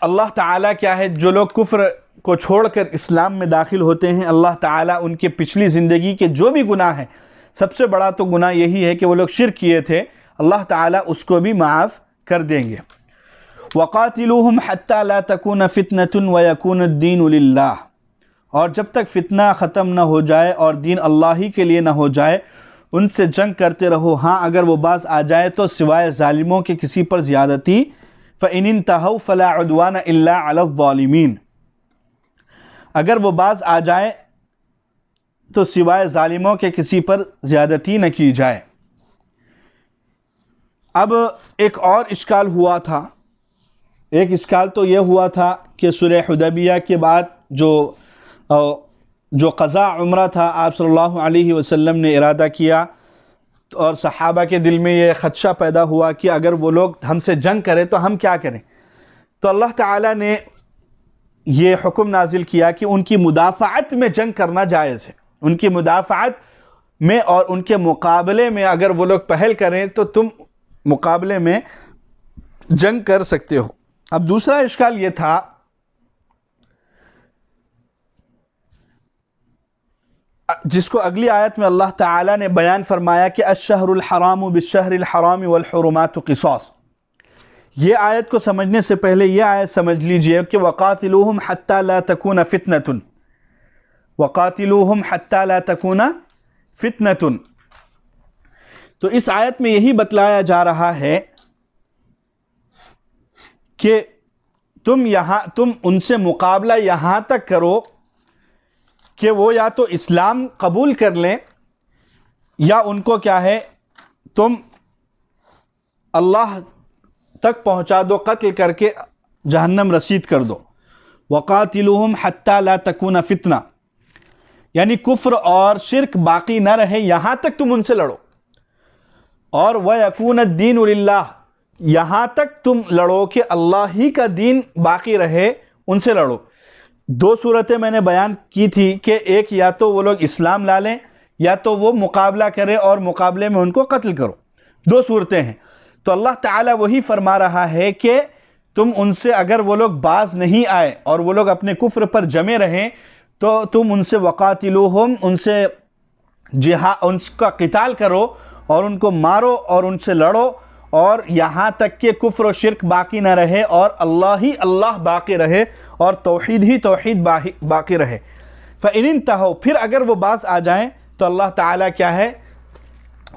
अल्लाह ताला क्या है, जो लोग कुफ्र को छोड़कर इस्लाम में दाखिल होते हैं, अल्लाह ताला उनके पिछली ज़िंदगी के जो भी गुनाह हैं, सबसे बड़ा तो गुनाह यही है कि वो लोग शिर्क किए थे, अल्लाह ताला उसको भी माफ़ कर देंगे। वक़ातिलूहुम हत्ता ला तकून फ़ितनतुन व यकूनुद्दीनु लिल्लाह, और जब तक फ़ितना ख़त्म ना हो जाए और दीन अल्लाह ही के लिए ना हो जाए, उनसे जंग करते रहो। हाँ, अगर वो बाज़ आ जाए तो सिवाय ज़ालिमों के किसी पर ज़्यादती, फ़इन इंतहू फ़ला उद्वान इल्ला अला ज़ालिमीन, अगर वो बाज़ आ जाए तो सिवाय ज़ालिमों के किसी पर ज़्यादती न की जाए। अब एक और इश्काल हुआ था, एक इश्काल तो यह हुआ था कि सुलह हुदैबिया के बाद जो क़ज़ा उम्रा था आप सल्लल्लाहु अलैहि वसल्लम ने इरादा किया, और सहाबा के दिल में ये ख़दशा पैदा हुआ कि अगर वो लोग हमसे जंग करें तो हम क्या करें। तो अल्लाह ताला ने ये हुक्म नाजिल किया कि उनकी मुदाफ़अत में जंग करना जायज़ है। उनकी मुदाफ़अत में और उनके मुकाबले में अगर वो लोग पहल करें तो तुम मुकाबले में जंग कर सकते हो। अब दूसरा इश्काल ये था जिसको अगली आयत में अल्लाह ताला ने बयान फरमाया कि अश-शहरुल हरामु बिश-शहरिल हरामि वल हुरुमातु क़िसास। ये आयत को समझने से पहले ये आयत समझ लीजिए कि वक़ातिलूहुम हत्ता ला तकून फ़ितनतुन, वक़ातिलूहुम हत्ता ला तकून फ़ितनतुन। तो इस आयत में यही बतलाया जा रहा है कि तुम उनसे मुकाबला यहाँ तक करो कि वो या तो इस्लाम कबूल कर लें या उनको क्या है तुम अल्लाह तक पहुंचा दो, कत्ल करके जहन्नम रसीद कर दो। वक़ातिलुहुम हत्ता ला तकूना फितना, यानी कुफ्र और शिरक बाकी न रहे यहाँ तक तुम उनसे लड़ो। और व यकून दीन लिल्लाह, यहाँ तक तुम लड़ो कि अल्लाह ही का दीन बाकी रहे, उनसे लड़ो। दो सूरतें मैंने बयान की थी कि एक या तो वो लोग इस्लाम ला लें या तो वो मुकाबला करें और मुकाबले में उनको कत्ल करो। दो सूरतें हैं। तो अल्लाह ताला वही फरमा रहा है कि तुम उनसे, अगर वो लोग बाज नहीं आए और वो लोग अपने कुफ्र पर जमे रहें तो तुम उनसे वक़ातिलूहुम, उनसे उनका क़िताल करो और उनको मारो और उनसे लड़ो, और यहाँ तक कि कुफ्र और शिरक बाकी ना रहे और अल्लाह ही अल्लाह बाकी रहे और तौहीद ही तौहीद बाकी रहे। फ़इन इंतहौ, फिर अगर वो बाज आ जाएं तो अल्लाह ताला क्या है,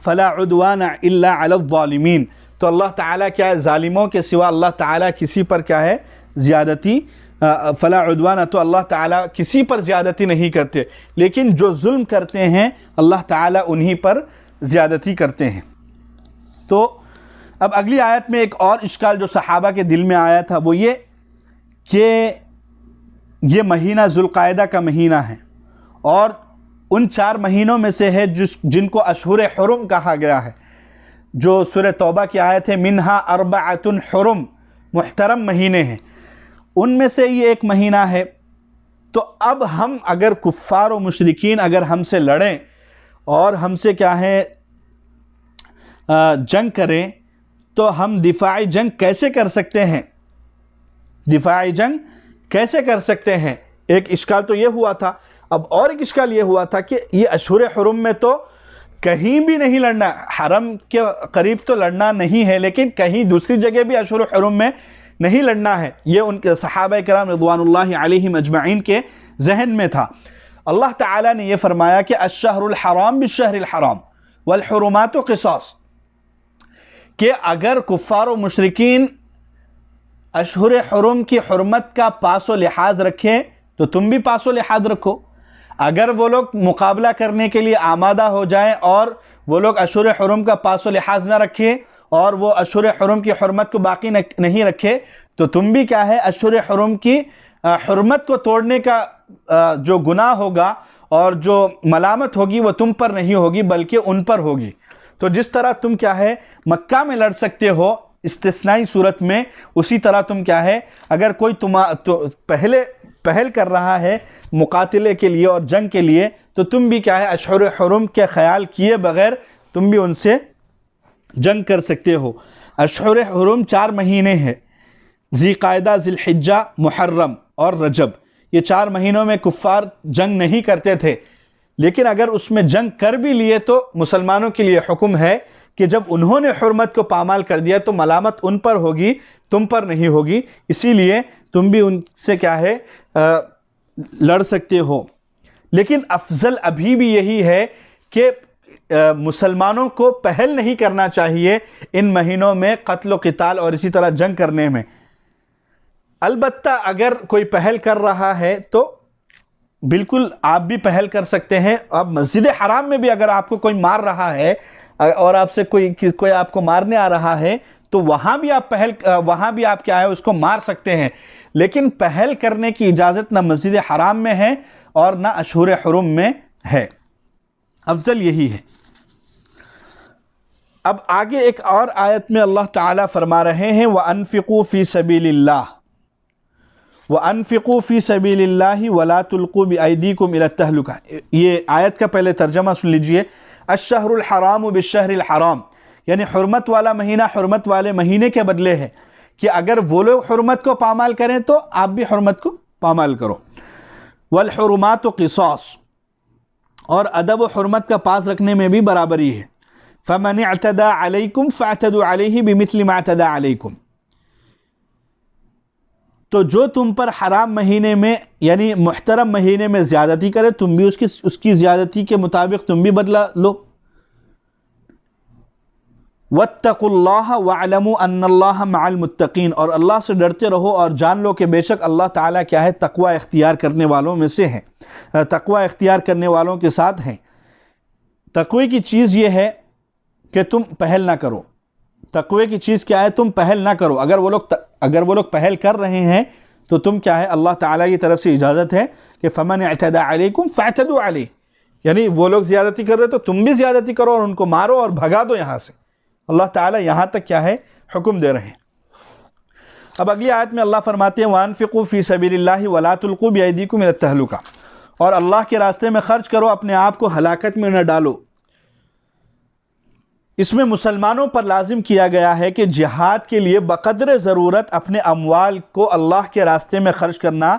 फ़ला उद्वाना इल्ला अला ज़ालिमीन, तो अल्लाह ताला क्या है, ज़ालिमों के सिवा अल्लाह ताला किसी पर क्या है ज़्यादती, फ़ला उद्वाना, तो अल्लाह ताला किसी पर ज़्यादती नहीं करते, लेकिन जो जुल्म करते हैं अल्लाह ताला उन्हीं पर ज़्यादती करते हैं। तो अब अगली आयत में एक और इश्काल जो सहाबा के दिल में आया था वो ये कि ये महीना ज़ुल्क़ाइदा का महीना है और उन 4 महीनों में से है जिनको अशहुर हुरुम कहा गया है। जो सूरह तौबा की आयत है, मिन्हा अर्बअतुन हुरुम, मुहतरम महीने हैं, उनमें से ये एक महीना है। तो अब हम अगर कुफ़ार और मुशरिकीन अगर हमसे लड़ें और हमसे क्या है जंग करें तो हम दिफाई जंग कैसे कर सकते हैं, दिफाई जंग कैसे कर सकते हैं। एक इश्काल तो ये हुआ था। अब और एक इश्काल ये हुआ था कि ये अशहुर हुरुम में तो कहीं भी नहीं लड़ना, हरम के करीब तो लड़ना नहीं है, लेकिन कहीं दूसरी जगह भी अशहुर हुरुम में नहीं लड़ना है। ये उनके सहाबा किराम रिज़वानुल्लाहि अलैहिम अजमईन के जहन में था। अल्लाह ताला ने यह फरमाया कि अश्शहरुल हराम बिश्शहरिल हराम वल हुरुमातु क़िसास, कि अगर कुफ़ार और मुशरिकीन अशहुर हुरुम की हुर्मत का पासो लिहाज रखें तो तुम भी पासो लिहाज रखो। अगर वो लोग मुकाबला करने के लिए आमादा हो जाएं और वो लोग अशहुर हुरुम का पासो लिहाज ना रखें और वो अशहुर हुरुम की हुर्मत को बाकी नहीं रखे तो तुम भी क्या है अशहुर हुरुम की हुर्मत को तोड़ने का जो गुनाह होगा और जो मलामत होगी वो तुम पर नहीं होगी बल्कि उन पर होगी। तो जिस तरह तुम क्या है मक्का में लड़ सकते हो इस्तिस्नाई सूरत में, उसी तरह तुम क्या है अगर कोई तो पहल कर रहा है मुकातिले के लिए और जंग के लिए तो तुम भी क्या है अशहुर हुरुम के ख्याल किए बगैर तुम भी उनसे जंग कर सकते हो। अशहुर हुरुम 4 महीने हैं, ज़िलक़ाइदा, ज़िलहिज्जा, मुहर्रम और रजब। ये 4 महीनों में कुफ़ार जंग नहीं करते थे, लेकिन अगर उसमें जंग कर भी लिए तो मुसलमानों के लिए हुक्म है कि जब उन्होंने हुर्मत को पामाल कर दिया तो मलामत उन पर होगी, तुम पर नहीं होगी। इसीलिए तुम भी उनसे क्या है लड़ सकते हो। लेकिन अफजल अभी भी यही है कि मुसलमानों को पहल नहीं करना चाहिए इन महीनों में कत्ल व क़िताल और इसी तरह जंग करने में। अलबत्ता अगर कोई पहल कर रहा है तो बिल्कुल आप भी पहल कर सकते हैं। अब मस्जिद हराम में भी अगर आपको कोई मार रहा है और आपसे कोई आपको मारने आ रहा है तो वहाँ भी आप क्या है उसको मार सकते हैं, लेकिन पहल करने की इजाज़त ना मस्जिद हराम में है और ना अशहुर हुरुम में है। अफजल यही है। अब आगे एक और आयत में अल्लाह ताला फरमा रहे हैं व अनफ़िक़ू फ़ी सबीलिल्लाह व अनफ़िक़ू फ़ी सबीलिल्लाहि वला तुल्क़ू बिअयदीकुम इला तहलुका। ये आयत का पहले तर्जमा सुन लीजिए। अश्शहरुल हराम बिश्शहरिल हराम, यानी हुर्मत वाला महीना हुर्मत वाले महीने के बदले है कि अगर वो लोग हुर्मत को पामाल करें तो आप भी हुर्मत को पामाल करो। वल हुरुमातु क़िसास, और अदब व हुर्मत का पास रखने में भी बराबरी है। फ़मन अतदा अलैकुम फ़अतदू अलैहि बिमिस्लि मा अतदा अलैकुम, तो जो तुम पर हराम महीने में यानी मुहतरम महीने में ज़्यादती करे तुम भी उसकी ज़्यादती के मुताबिक तुम भी बदला लो। वत्तकुल्लाह वअलमू अन्नल्लाह मअल मुत्तकीन, और अल्लाह से डरते रहो और जान लो कि बेशक अल्लाह ताला क्या है, तकवा इख्तियार करने वालों में से हैं, तकवा इख्तियार करने वालों के साथ हैं। तकवे की चीज़ ये है कि तुम पहल ना करो। तकवे की चीज़ क्या है, तुम पहल ना करो। अगर वो लोग पहल कर रहे हैं तो तुम क्या है, अल्लाह ताला की तरफ से इजाज़त है कि फ़मन अतदा अलैकुम फ़अतदू अलैहि, यानी वो लोग ज़्यादती कर रहे तो तुम भी ज़्यादती करो और उनको मारो और भगा दो यहाँ से। अल्लाह ताला यहाँ तक क्या है, हुक्म दे रहे हैं। अब अगली आयत में अल्लाह फरमाते हैं वअनफ़िक़ू फ़ी सबीलिल्लाहि वला तुल्क़ू बिअयदीकुम इला तहलुका, और अल्लाह के रास्ते में खर्च करो, अपने आप को हलाकत में न डालो। इसमें मुसलमानों पर लाजिम किया गया है कि जिहाद के लिए बक़द्र ज़रूरत अपने अमवाल को अल्लाह के रास्ते में खर्च करना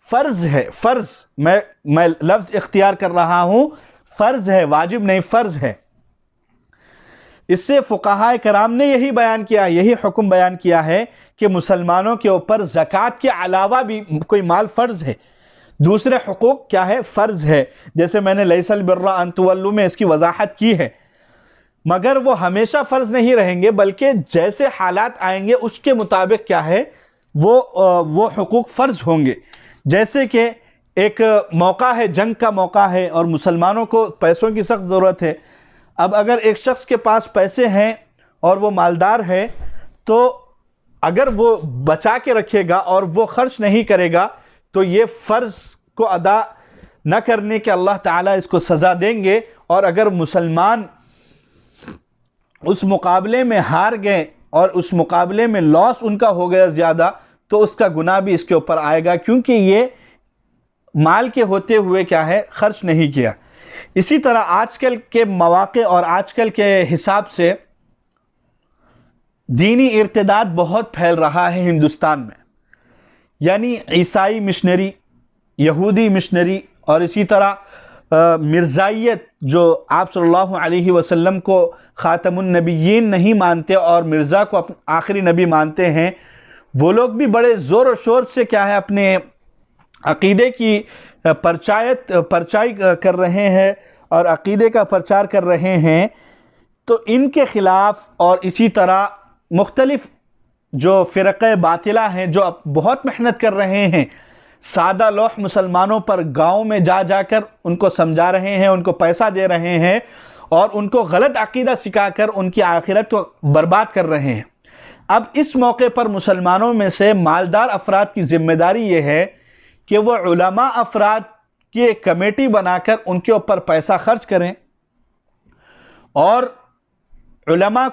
फ़र्ज़ है। फ़र्ज़, मैं लफ्ज़ इख्तियार कर रहा हूँ, फ़र्ज़ है, वाजिब नहीं, फ़र्ज़ है। इससे फ़ुक़हा कराम ने यही बयान किया, यही हुक्म बयान किया है कि मुसलमानों के ऊपर ज़कात के अलावा भी कोई माल फ़र्ज़ है, दूसरे हुकूक क्या है, फ़र्ज़ है। जैसे मैंने लैसल बिर्रा अन तुवल्लू में इसकी वजाहत की है, मगर वो हमेशा फ़र्ज़ नहीं रहेंगे, बल्कि जैसे हालात आएंगे उसके मुताबिक क्या है, वो हुकूक फ़र्ज़ होंगे। जैसे कि एक मौका है, जंग का मौका है और मुसलमानों को पैसों की सख्त ज़रूरत है। अब अगर एक शख्स के पास पैसे हैं और वो मालदार है, तो अगर वो बचा के रखेगा और वो खर्च नहीं करेगा तो ये फ़र्ज़ को अदा न करने के अल्लाह ताला इसको सज़ा देंगे। और अगर मुसलमान उस मुकाबले में हार गए और उस मुकाबले में लॉस उनका हो गया ज़्यादा, तो उसका गुनाह भी इसके ऊपर आएगा, क्योंकि ये माल के होते हुए क्या है, खर्च नहीं किया। इसी तरह आजकल के मौक़े और आजकल के हिसाब से दीनी इर्तिदाद बहुत फैल रहा है हिंदुस्तान में, यानी ईसाई मिशनरी, यहूदी मिशनरी और इसी तरह मिर्ज़ाइयत, जो आप सल्लल्लाहु अलैहि वसल्लम को ख़ातमुन नबिय्यीन नहीं मानते और मिर्ज़ा को आखिरी नबी मानते हैं, वो लोग भी बड़े ज़ोर और शोर से क्या है, अपने अक़ीदे की परचाई कर रहे हैं और अक़ीदे का प्रचार कर रहे हैं। तो इनके ख़िलाफ़ और इसी तरह मुख्तलिफ़ जो फ़िरक़े बातिला हैं, जो अब बहुत मेहनत कर रहे हैं, सादा लोह मुसलमानों पर गाँव में जाकर उनको समझा रहे हैं, उनको पैसा दे रहे हैं और उनको गलत अक़ीदा सिखाकर उनकी आखिरत को बर्बाद कर रहे हैं। अब इस मौके पर मुसलमानों में से मालदार अफराद की ज़िम्मेदारी ये है कि वो उलमा अफराद की एक कमेटी बनाकर उनके ऊपर पैसा खर्च करें और उलमा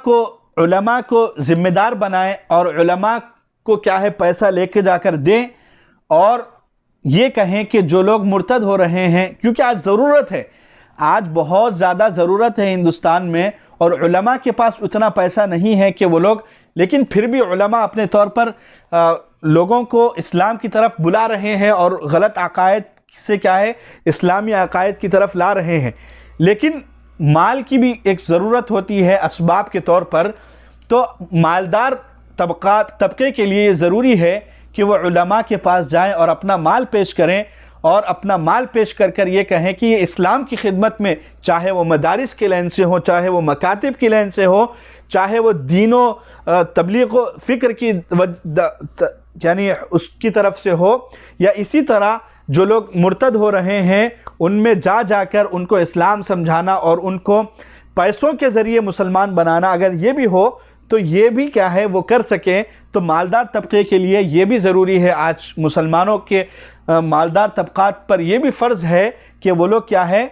को ज़िम्मेदार बनाएं और उलमा को क्या है, पैसा लेके जाकर दें और ये कहें कि जो लोग मुर्तद हो रहे हैं, क्योंकि आज ज़रूरत है, आज बहुत ज़्यादा ज़रूरत है हिंदुस्तान में, और उलमा के पास उतना पैसा नहीं है कि वो लोग, लेकिन फिर भी उलमा अपने तौर पर लोगों को इस्लाम की तरफ बुला रहे हैं और गलत अकायद से क्या है, इस्लामी अकायद की तरफ ला रहे हैं। लेकिन माल की भी एक ज़रूरत होती है असबाब के तौर पर, तो मालदार तबके के लिए ज़रूरी है कि वो उलमा के पास जाएं और अपना माल पेश करें और अपना माल पेश कर ये कहें कि ये इस्लाम की खिदमत में, चाहे वो मदारिस के लाइन से हो, चाहे वो मकातिब की लाइन से हो, चाहे वो दीनों तबलीग व फ़िक्र की यानी उसकी तरफ से हो, या इसी तरह जो लोग मुर्तद हो रहे हैं उनमें जाकर उनको इस्लाम समझाना और उनको पैसों के ज़रिए मुसलमान बनाना, अगर ये भी हो तो ये भी क्या है, वो कर सकें। तो मालदार तबके के लिए ये भी ज़रूरी है, आज मुसलमानों के मालदार तबक़ात पर यह भी फ़र्ज़ है कि वो लोग क्या है,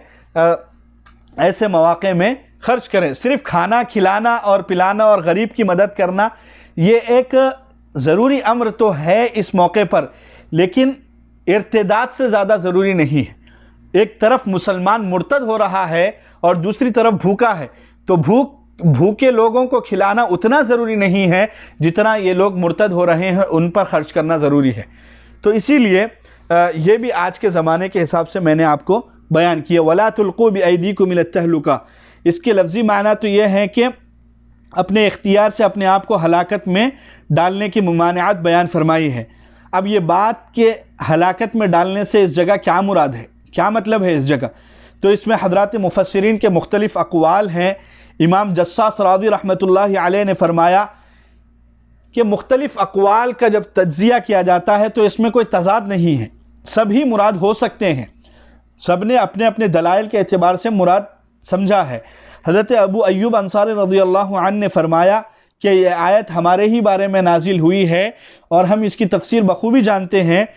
ऐसे मौक़े में ख़र्च करें। सिर्फ़ खाना खिलाना और पिलाना और गरीब की मदद करना ये एक ज़रूरी अम्र तो है इस मौके पर, लेकिन इर्तिदाद से ज़्यादा ज़रूरी नहीं है। एक तरफ मुसलमान मुर्तद हो रहा है और दूसरी तरफ भूखा है, तो भूखे लोगों को खिलाना उतना ज़रूरी नहीं है जितना ये लोग मुर्तद हो रहे हैं उन पर ख़र्च करना ज़रूरी है। तो इसीलिए ये भी आज के ज़माने के हिसाब से मैंने आपको बयान किया। वला तुल्क़ू बिअयदीकुम इला तहलुका, इसके लफ्ज़ी माना तो ये है कि अपने इख्तियार से अपने आप को हलाकत में डालने की मुमानियात बयान फरमाई है। अब ये बात के हलाकत में डालने से इस जगह क्या मुराद है, क्या मतलब है इस जगह, तो इसमें हज़रात मुफस्सिरीन के मुख्तलिफ़ अक़वाल हैं। इमाम जस्सास राज़ी रहमतुल्लाहि अलैह ने फरमाया कि मुख्तलिफ अक़वाल का जब तज्ज़िया किया जाता है तो इसमें कोई तज़ाद नहीं है, सभी मुराद हो सकते हैं, सब ने अपने अपने दलाइल के एतबार से मुराद समझा है। हज़रत अबू अय्यूब अंसारी रज़ियल्लाहु अन्हु ने फरमाया कि यह आयत हमारे ही बारे में नाजिल हुई है और हम इसकी तफसीर बखूबी जानते हैं।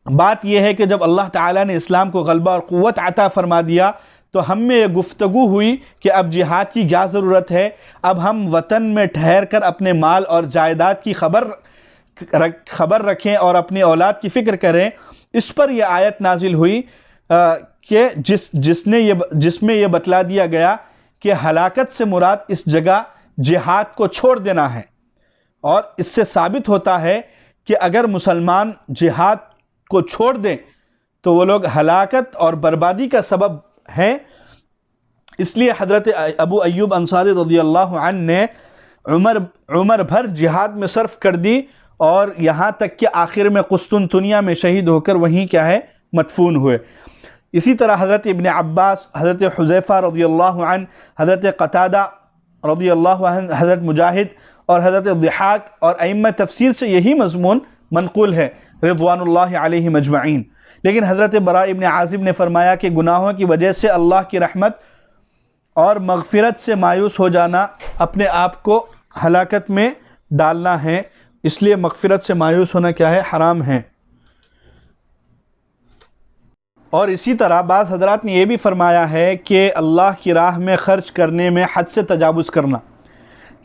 बात यह है कि जब अल्लाह ताला ने इस्लाम को गलबा और क़ुव्वत अता फरमा दिया तो हम में ये गुफ्तगू हुई कि अब जिहाद की क्या ज़रूरत है, अब हम वतन में ठहर कर अपने माल और जायदाद की खबर रखें और अपनी औलाद की फ़िक्र करें। इस पर यह आयत नाजिल हुई कि जिसमें यह बतला दिया गया कि हलाकत से मुराद इस जगह जिहाद को छोड़ देना है। और इससे साबित होता है कि अगर मुसलमान जिहाद को छोड़ दें तो वो लोग हलाकत और बर्बादी का सबब हैं। इसलिए हज़रत अबू अय्यूब अंसारी रज़ियल्लाहु अन्हु ने उम्र भर जिहाद में सर्फ कर दी और यहाँ तक कि आखिर में कुस्तुनतुनिया में शहीद होकर वहीं क्या है मदफून हुए। इसी तरह हज़रत इब्न अब्बास, हज़रत हुज़ैफ़ा रज़ियल्लाहु अन्हु, हज़रत क़तादा रज़ियल्लाहु अन्हु, हज़रत मुजाहिद और हज़रत दिहाक और अइम्मा तफसीर से यही मज़मून मनक़ूल है रिज़वानुल्लाहि अलैहिम अजमईन। लेकिन हज़रत बरा इब्न आज़िब ने फरमाया कि गुनाहों की वजह से अल्लाह की रहमत और मग़फ़िरत से मायूस हो जाना अपने आप को हलाकत में डालना है, इसलिए मग़फ़िरत से मायूस होना क्या है, हराम है। और इसी तरह बाज़ हज़रात ने यह भी फरमाया है कि अल्लाह की राह में ख़र्च करने में हद से तजावुज़ करना,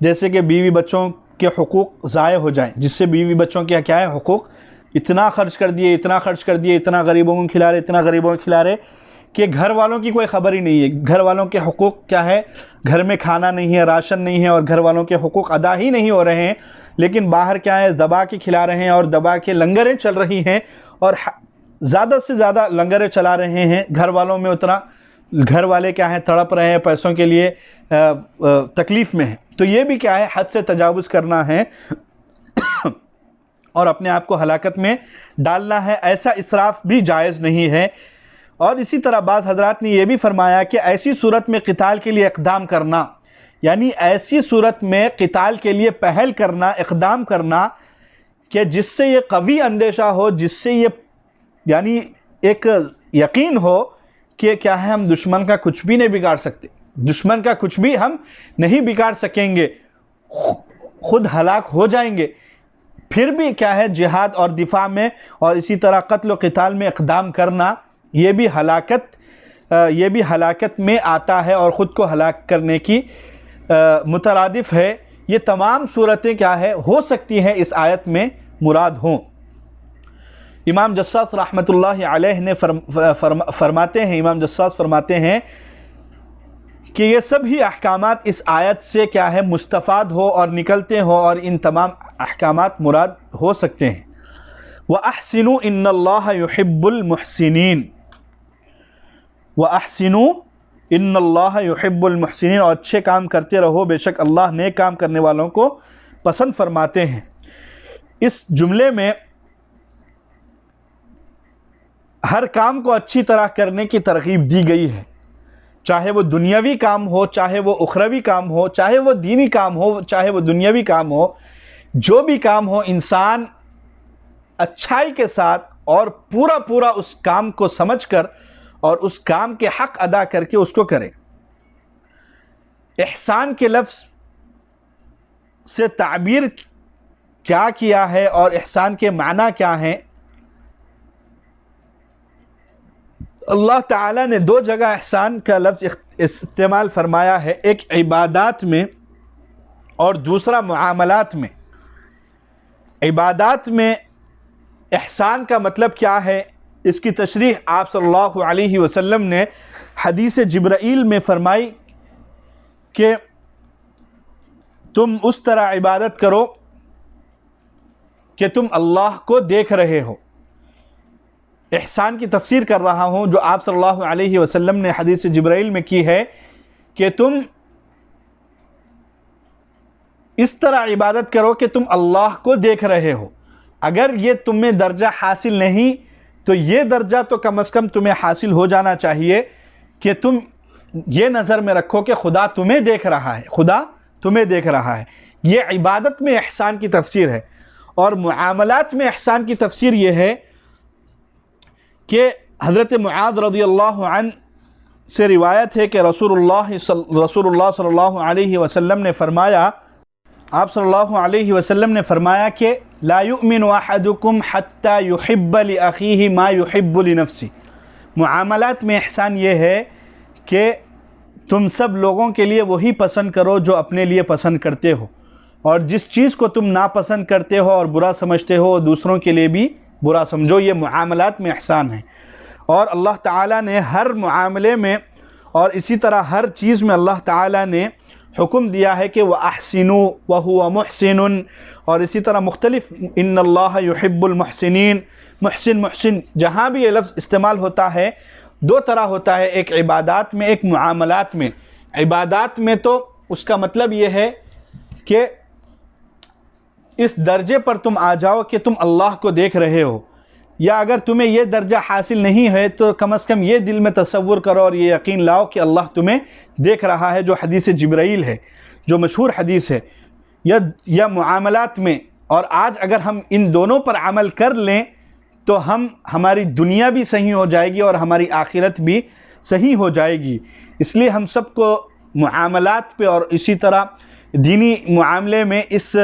जैसे कि बीवी बच्चों के हुकूक़ ज़ाय हो जाएं, जिससे बीवी बच्चों के क्या है हुकूक़, इतना खर्च कर दिए, इतना खर्च कर दिए, इतना गरीबों को खिला रहे, इतना गरीबों को खिला रहे कि घर वालों की कोई ख़बर ही नहीं है। घर वालों के हुकूक़ क्या है, घर में खाना नहीं है, राशन नहीं है और घर वालों के हुकूक़ अदा ही नहीं हो रहे हैं, लेकिन बाहर क्या है दबा के खिला रहे हैं और दबा के लंगरें चल रही हैं और ज़्यादा से ज़्यादा लंगरें चला रहे हैं। घर वालों में उतना, घर वाले क्या है तड़प रहे हैं पैसों के लिए, तकलीफ़ में है। तो ये भी क्या है हद से तजावुज़ करना है और अपने आप को हलाकत में डालना है। ऐसा इसराफ भी जायज़ नहीं है। और इसी तरह बाज़ हज़रात ने यह भी फरमाया कि ऐसी सूरत में क़िताल के लिए इक़दाम करना, यानी ऐसी सूरत में क़िताल के लिए पहल करना, इक़दाम करना कि जिससे ये कवी अंदेशा हो, जिससे ये यानी एक यकीन हो कि क्या है हम दुश्मन का कुछ भी नहीं बिगाड़ सकते, दुश्मन का कुछ भी हम नहीं बिगाड़ सकेंगे, खुद हलाक हो जाएंगे, फिर भी क्या है जिहाद और दिफा में और इसी तरह क़त्ल व क़िताल में इक़दाम करना, ये भी हलाकत में आता है और ख़ुद को हलाक करने की मुतरादिफ़ है। ये तमाम सूरतें क्या है हो सकती हैं इस आयत में मुराद हों। इमाम जस्सास रहमतुल्लाहि अलैह ने फरमाते हैं, इमाम जस्सास फरमाते हैं कि ये सभी अहकामात इस आयत से क्या है मुस्तफ़ाद हो और निकलते हो और इन तमाम अहकामात मुराद हो सकते हैं। व अहसिनु इन्नल्लाह युहिब्बुल मुहसिनीन, व अहसिनु इन्नल्लाह युहिब्बुल मुहसिनीन, और अच्छे काम करते रहो, बेशक अल्लाह नेक काम करने वालों को पसंद फरमाते हैं। इस जुमले में हर काम को अच्छी तरह करने की तरगीब दी गई है, चाहे वो दुनियावी काम हो, चाहे वो उखरवी काम हो, चाहे वो दीनी काम हो, चाहे वो दुनियावी काम हो, जो भी काम हो इंसान अच्छाई के साथ और पूरा पूरा उस काम को समझकर और उस काम के हक़ अदा करके उसको करे। इहसान के लफ्ज़ से ताबीर क्या किया है और इहसान के माना क्या हैं, अल्लाह ताला ने दो जगह एहसान का लफ्ज़ इस्तेमाल फरमाया है, एक इबादात में और दूसरा मुआमलात में। इबादात में एहसान का मतलब क्या है, इसकी तशरीह आप सल्लल्लाहु अलैहि वसल्लम ने हदीस जिब्राईल में फरमाई कि तुम उस तरह इबादत करो कि तुम अल्लाह को देख रहे हो। एहसान की तफसीर कर रहा हूँ जो आप सल्लल्लाहु अलैहि वसल्लम ने हदीस जिब्राईल में की है कि तुम इस तरह इबादत करो कि तुम अल्लाह को देख रहे हो। अगर ये तुम्हें दर्जा हासिल नहीं तो ये दर्जा तो कम से कम तुम्हें हासिल हो जाना चाहिए कि तुम ये नज़र में रखो कि खुदा तुम्हें देख रहा है, खुदा तुम्हें देख रहा है। ये इबादत में एहसान की तफसीर है। और मुआमलात में एहसान की तफसीर ये है कि हज़रत मुआज़ रज़ियल्लाहु अन्हु से रिवायत है कि रसूलुल्लाह सल्लल्लाहु अलैहि वसल्लम ने फरमाया, आप सल्लल्लाहु अलैहि वसल्लम ने फरमाया कि ला युमिनु अहदुकुम हत्ता युहिब्ब लि अखीहि मा युहिब्बु लि नफ्सी। मुआमलात में एहसान ये है कि तुम सब लोगों के लिए वही पसंद करो जो अपने लिए पसंद करते हो, और जिस चीज़ को तुम नापसंद करते हो और बुरा समझते हो दूसरों के लिए भी बुरा समझो। ये मुआमलात में एहसान है। और अल्लाह ताला ने हर मुआमले में और इसी तरह हर चीज़ में अल्लाह ताला ने हुक्म दिया है कि वह अहसिनु व हुवा मुहसिनुन, और इसी तरह मुख्तलिफ इन्नल्लाह युहिब्बुल मुहसिनीन। मुहसिन मुहसिन जहाँ भी ये लफ्ज़ इस्तेमाल होता है दो तरह होता है, एक इबादात में, एक मुआमलात में। इबादात में तो उसका मतलब ये है कि इस दर्जे पर तुम आ जाओ कि तुम अल्लाह को देख रहे हो, या अगर तुम्हें यह दर्जा हासिल नहीं है तो कम से कम ये दिल में तसव्वुर करो और ये यकीन लाओ कि अल्लाह तुम्हें देख रहा है, जो हदीस जिब्राइल है, जो मशहूर हदीस है। या मुआमलात में। और आज अगर हम इन दोनों पर अमल कर लें तो हमारी दुनिया भी सही हो जाएगी और हमारी आखिरत भी सही हो जाएगी। इसलिए हम सबको मुआमलात पे और इसी तरह दीनी मुआमले में इस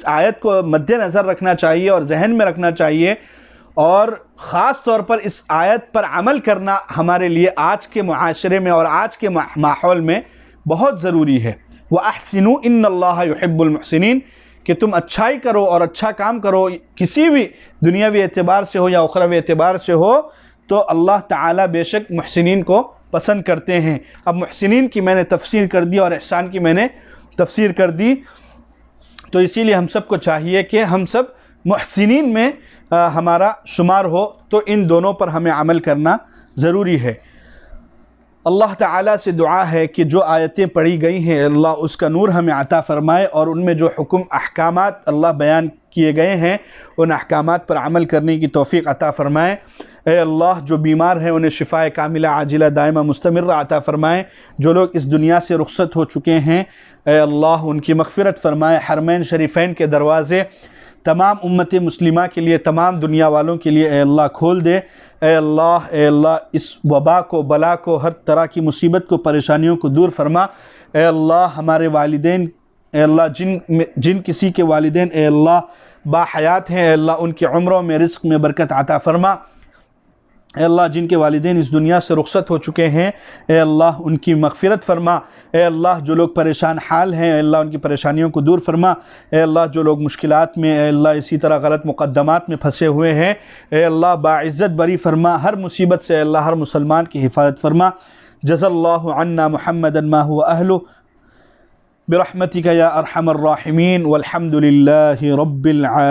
आयत को मद्देनज़र रखना चाहिए और जहन में रखना चाहिए, और ख़ास तौर पर इस आयत पर अमल करना हमारे लिए आज के मुआशरे में और आज के माहौल में बहुत ज़रूरी है। व अहसिनु इन्नल्लाह युहिब्बुल मुहसिनीन, कि तुम अच्छाई करो और अच्छा काम करो, किसी भी दुनियावी एतबार से हो या उखरवी एतबार से हो, तो अल्लाह ताला बेशक मुहसिनीन को पसंद करते हैं। अब मुहसिनीन की मैंने तफसीर कर दी और एहसान की मैंने तफसीर कर दी, तो इसीलिए हम सब को चाहिए कि हम सब मुहसिनीन में हमारा शुमार हो। तो इन दोनों पर हमें अमल करना ज़रूरी है। अल्लाह ताला से दुआ है कि जो आयतें पढ़ी गई हैं अल्लाह उसका नूर हमें अता फ़रमाए, और उनमें जो हुक्म अहकामात अल्लाह बयान किए गए हैं उन अहकामात पर अमल करने की तौफ़ीक़ अता फ़रमाए। ए अल्लाह, जो बीमार हैं उन्हें शिफ़ाए कामिला आजिला दायमा मुस्तमिर्रा अता फ़रमाए। जो लोग इस दुनिया से रुख़सत हो चुके हैं ए अल्लाह उनकी मग़फ़िरत फ़रमाए। हरमैन शरीफ़ैन के दरवाज़े तमाम उम्मत मुस्लिमा के लिए, तमाम दुनिया वालों के लिए ए अल्लाह खोल दे। ए अल्लाह इस वबा को, बला को, हर तरह की मुसीबत को, परेशानियों को दूर फरमा। ए अल्लाह हमारे वालिदैन, ए अल्लाह जिन किसी के वालिदैन ए अल्लाह बाहयात हैं, ए अल्लाह उनकी उम्रों में रिज़्क़ में बरकत अता फ़रमा। ए अल्लाह जिनके वालिदैन इस दुनिया से रुख़सत हो चुके हैं ए अल्लाह उनकी मग़फ़िरत फ़रमा। ए अल्लाह जो लोग परेशान हाल हैं ए अल्लाह उनकी परेशानियों को दूर फ़रमा। ए अल्लाह जो लोग मुश्किलात में ए अल्लाह इसी तरह गलत मुक़द्दमात में फंसे हुए हैं ए अल्लाह बाइज़्ज़त बरी फ़रमा। हर मुसीबत से ए अल्लाह हर मुसलमान की हिफाज़त फ़रमा। जज़ल्लाहु अन्ना मुहम्मदन मा हुवा अहलुहु बिरहमतिका या अरहमर राहिमीन वल्हम्दुलिल्लाहि रब्बिल आलमीन।